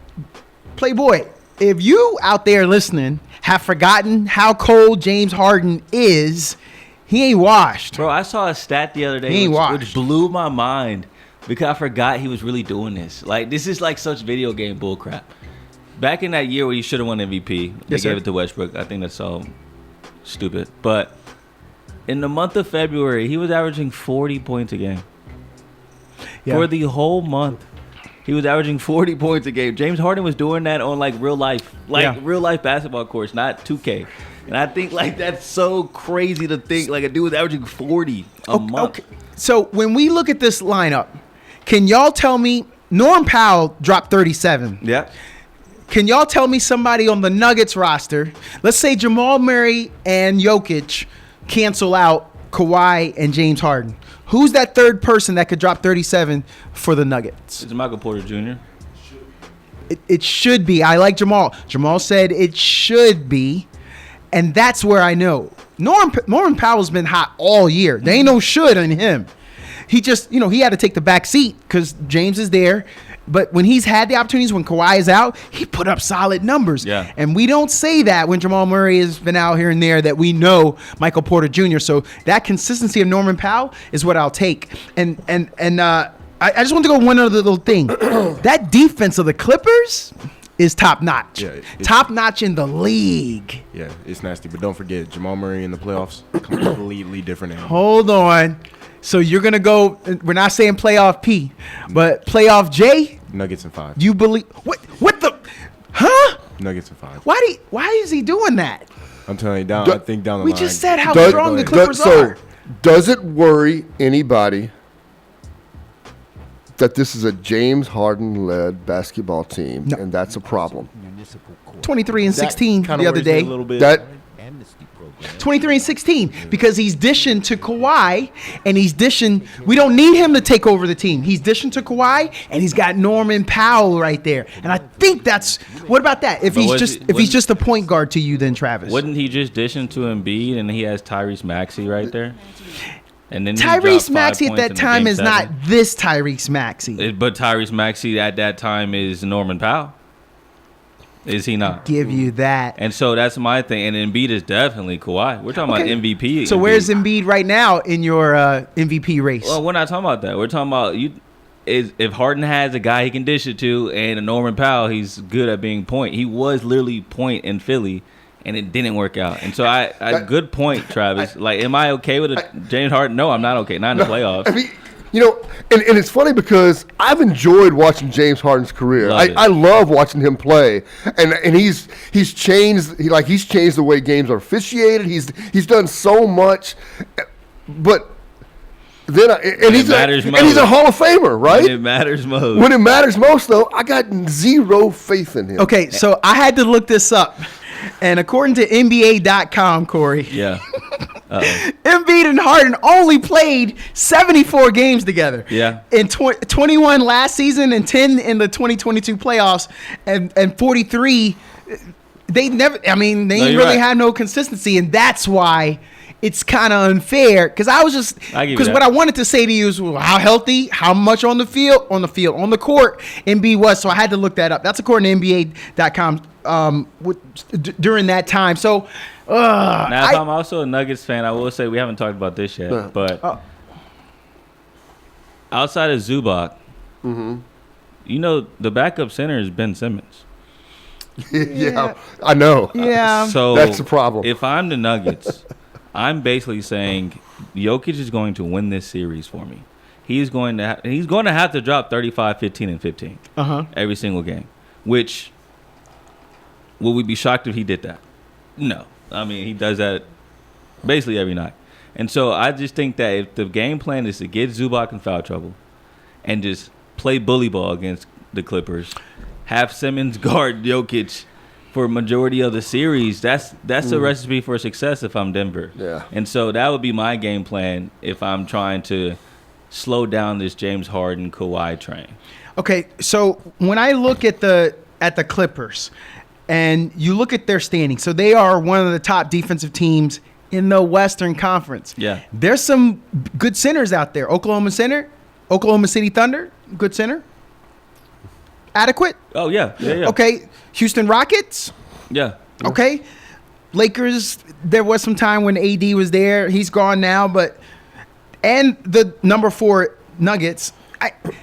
Playboy, if you out there listening have forgotten how cold James Harden is, he ain't washed. Bro, I saw a stat the other day which blew my mind. Because I forgot he was really doing this. Like, this is like such video game bullcrap. Back in that year where he should have won MVP, they gave it to Westbrook. I think that's so stupid. But in the month of February, he was averaging 40 points a game. Yeah. For the whole month, he was averaging 40 points a game. James Harden was doing that on like real life, real life basketball courts, not 2K. And I think like that's so crazy to think like a dude was averaging 40 a month. Okay. So when we look at this lineup, can y'all tell me Norm Powell dropped 37? Yeah. Can y'all tell me somebody on the Nuggets roster? Let's say Jamal Murray and Jokic cancel out Kawhi and James Harden. Who's that third person that could drop 37 for the Nuggets? It's Michael Porter Jr. It should be. I like Jamal. Jamal said it should be, and that's where I know. Norman Powell's been hot all year. There ain't no should in him. He just, he had to take the back seat because James is there. But when he's had the opportunities, when Kawhi is out, he put up solid numbers. Yeah. And we don't say that when Jamal Murray has been out here and there that we know Michael Porter Jr. So that consistency of Norman Powell is what I'll take. And I just want to go one other little thing. That defense of the Clippers is top notch. Yeah, top notch in the league. Yeah, it's nasty. But don't forget, Jamal Murray in the playoffs, completely different animal. Hold on. So you're going to go, we're not saying playoff P, but playoff J? Nuggets in 5. You believe, what the, huh? Nuggets in 5. Why is he doing that? I'm telling you, I think down the line. We just said how strong the Clippers are. So, does it worry anybody that this is a James Harden-led basketball team, and that's a problem? 23-16 the other day. 23-16 because he's dishing to Kawhi, and he's dishing. We don't need him to take over the team. He's dishing to Kawhi, and he's got Norman Powell right there. And I think that's. What about that? If he's just a point guard to you, then Travis. Wouldn't he just dish into Embiid, and he has Tyrese Maxey right there? And then Tyrese Maxey at that time is not this Tyrese Maxey. But Tyrese Maxey at that time is Norman Powell. Is he not? Give you that. And so that's my thing. And Embiid is definitely Kawhi. We're talking about MVP. So where's Embiid right now in your MVP race? Well, we're not talking about that. We're talking about if Harden has a guy he can dish it to, and a Norman Powell, he's good at being point. He was literally point in Philly, and it didn't work out. And so good point, Travis. Am I okay with James Harden? No, I'm not okay. Not in the playoffs. I mean, and it's funny because I've enjoyed watching James Harden's career. I love watching him play, and he's changed. He's changed the way games are officiated. He's done so much, but then he's a Hall of Famer, right? When it matters most. When it matters most, though, I got zero faith in him. Okay, so I had to look this up. And according to NBA.com, Corey, yeah, Embiid and Harden only played 74 games together. Yeah, in 21 last season and 10 in the 2022 playoffs, and 43. They never. I mean, they ain't really had no consistency, and that's why it's kind of unfair. Because what I wanted to say to you is how healthy, how much on the court Embiid was. So I had to look that up. That's according to NBA.com. During that time. So now, if I'm also a Nuggets fan, I will say we haven't talked about this yet, but outside of Zubac, the backup center is Ben Simmons. Yeah, I know. Yeah, so that's the problem. If I'm the Nuggets, I'm basically saying Jokic is going to win this series for me. He's going to have to drop 35, 15, and 15 every single game, which. Would we be shocked if he did that? No. I mean, he does that basically every night. And so I just think that if the game plan is to get Zubac in foul trouble and just play bully ball against the Clippers, have Simmons guard Jokic for a majority of the series, that's a recipe for success if I'm Denver. Yeah. And so that would be my game plan if I'm trying to slow down this James Harden Kawhi train. Okay, so when I look at the Clippers, and you look at their standing. So they are one of the top defensive teams in the Western Conference. Yeah. There's some good centers out there. Oklahoma City Thunder, good center. Adequate? Oh, yeah. Okay. Houston Rockets? Yeah. Okay. Lakers, there was some time when AD was there. He's gone now, and the number 4 Nuggets.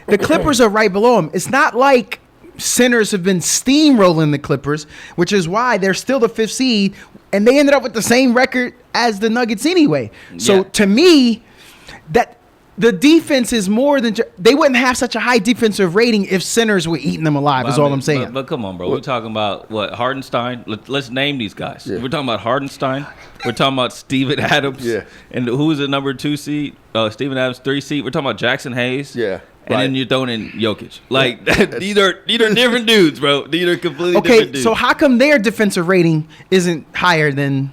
The Clippers are right below them. It's not like centers have been steamrolling the Clippers, which is why they're still the 5th seed, and they ended up with the same record as the Nuggets anyway. So to me, that the defense is more than they wouldn't have such a high defensive rating if centers were eating them alive. Is all I'm saying. But come on, bro. We're talking about what Hardenstein. Let's name these guys. Yeah. We're talking about Hardenstein. We're talking about Steven Adams. Yeah. And who's the number 2 seed? Steven Adams 3 seed. We're talking about Jackson Hayes. Yeah. And then you're throwing in Jokic. These are different dudes, bro. These are completely different dudes. So how come their defensive rating isn't higher than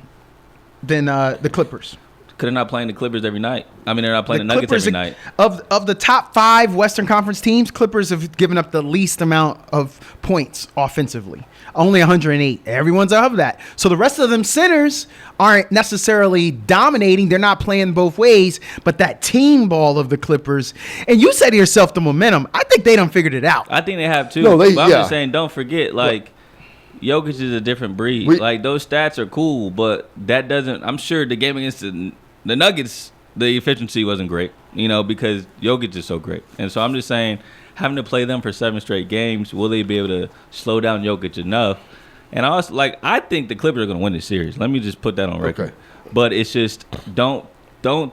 the Clippers? Because they're not playing the Clippers every night. I mean, they're not playing the Nuggets every night. Of the top 5 Western Conference teams, Clippers have given up the least amount of points offensively. Only 108. Everyone's above that. So the rest of them centers aren't necessarily dominating. They're not playing both ways. But that team ball of the Clippers, and you said to yourself the momentum, I think they done figured it out. I think they have too. But I'm just saying, don't forget, Jokic is a different breed. Those stats are cool, but that doesn't. I'm sure the game against the Nuggets, the efficiency wasn't great, because Jokic is so great. And so I'm just saying, having to play them for 7 straight games, will they be able to slow down Jokic enough? And I also, I think the Clippers are going to win this series. Let me just put that on record. Okay. But it's just, don't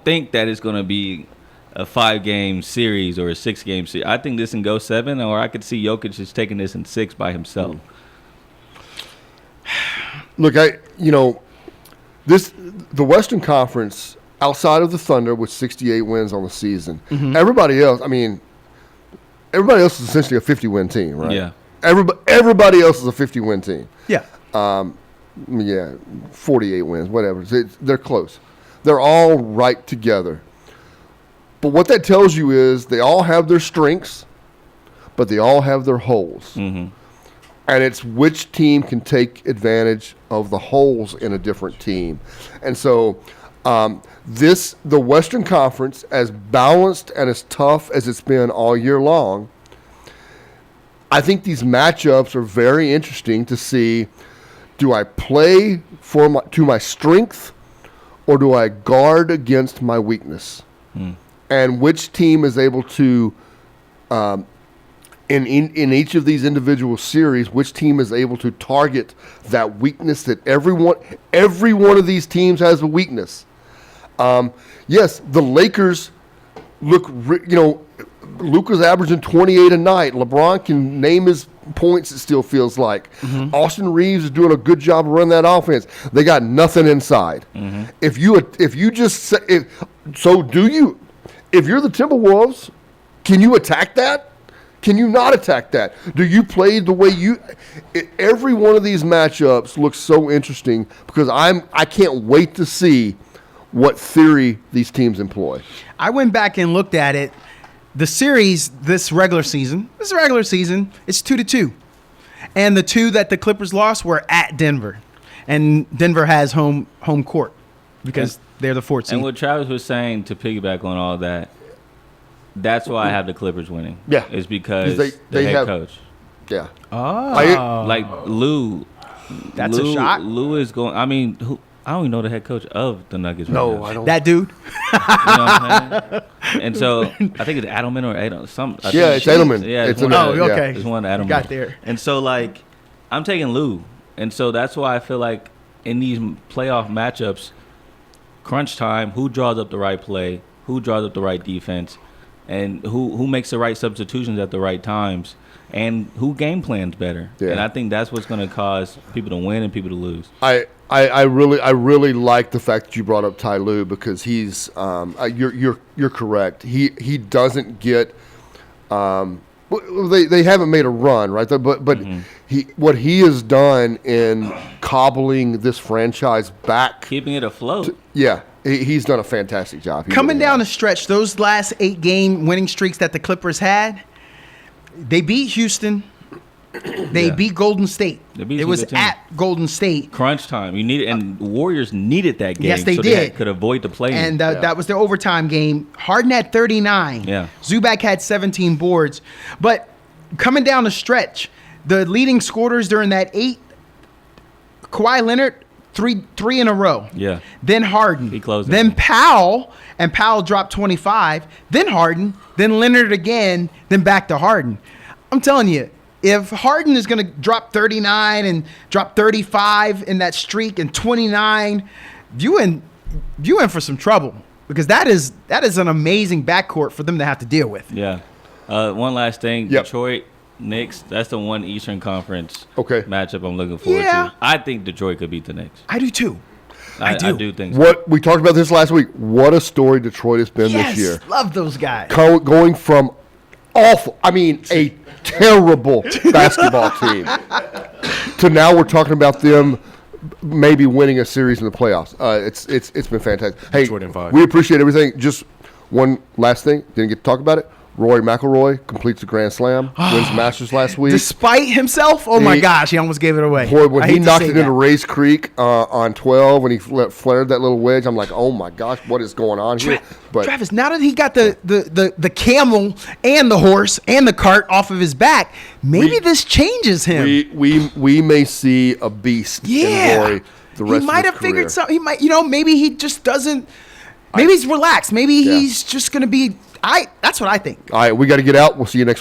think that it's going to be a 5-game series or a 6-game series. I think this can go 7, or I could see Jokic just taking this in 6 by himself. Look, the Western Conference, outside of the Thunder with 68 wins on the season, everybody else is essentially a 50-win team, right? Yeah. Everybody else is a 50-win team. Yeah. 48 wins, whatever. They're close. They're all right together. But what that tells you is they all have their strengths, but they all have their holes. Mm-hmm. And it's which team can take advantage of the holes in a different team. And so the Western Conference, as balanced and as tough as it's been all year long, I think these matchups are very interesting to see. Do I play to my strength, or do I guard against my weakness? And which team is able to, in each of these individual series, which team is able to target that weakness that every one of these teams has a weakness. Yes, the Lakers look, Luka's averaging 28 a night. LeBron can name his points, it still feels like. Austin Reeves is doing a good job of running that offense. They got nothing inside. If you're the Timberwolves, can you attack that? Can you not attack that? Do you play the way every one of these matchups looks so interesting because I can't wait to see what theory these teams employ. I went back and looked at it. The series this regular season, it's 2-2. And the two that the Clippers lost were at Denver. And Denver has home court because they're the 4th seed. And what Travis was saying, to piggyback on all that, that's why I have the Clippers winning. Yeah. Is because they head have coach. Yeah. Oh. Like Lou. That's a shock. Lou is going. I mean, I don't even know the head coach of the Nuggets. No, right now. I don't. That dude. You know what I'm saying? And so I think it's Adelman or Adel. It's Edelman. Yeah, it's okay. It's one Adelman. Got there. And so I'm taking Lou, and so that's why I feel like in these playoff matchups, crunch time, who draws up the right play, who draws up the right defense, and who makes the right substitutions at the right times, and who game plans better. Yeah. And I think that's what's going to cause people to win and people to lose. I really like the fact that you brought up Ty Lue because he's you're correct. He doesn't get they haven't made a run, right? But what he has done in cobbling this franchise back, keeping it afloat. He's done a fantastic job. Coming down the stretch, those last 8-game winning streaks that the Clippers had, they beat Houston. They beat Golden State. It was at Golden State. Crunch time. You need it, and Warriors needed that game. Yes, they so did. They could avoid the play. And that was their overtime game. Harden had 39. Yeah. Zubac had 17 boards. But coming down the stretch, the leading scorers during that 8, Kawhi Leonard, three in a row. Yeah. Then Harden. He closed it. Then Powell, and Powell dropped 25. Then Harden. Then Leonard again. Then back to Harden. I'm telling you, if Harden is going to drop 39 and drop 35 in that streak and 29, you in for some trouble because that is an amazing backcourt for them to have to deal with. Yeah. One last thing. Yep. Detroit Knicks. That's the one Eastern Conference matchup I'm looking forward Yeah. to. I think Detroit could beat the Knicks. I do too. I do think so. What we talked about this last week. What a story Detroit has been this year. Love those guys. Going from awful, a terrible basketball team to now we're talking about them maybe winning a series in the playoffs. It's been fantastic. Hey, Detroit in 5. we appreciate everything. Just one last thing. Didn't get to talk about it. Rory McIlroy completes the Grand Slam, wins Masters last week. Despite himself, my gosh, he almost gave it away. Boy, when he knocked it into Race Creek on 12, when he flared that little wedge, I'm like, oh my gosh, what is going on here? But Travis, now that he got the camel and the horse and the cart off of his back, maybe this changes him. We may see a beast in Rory the rest of his career. He might have figured something. He might, maybe he just doesn't. Maybe he's relaxed. Maybe he's just going to be. That's what I think. All right, we got to get out. We'll see you next week.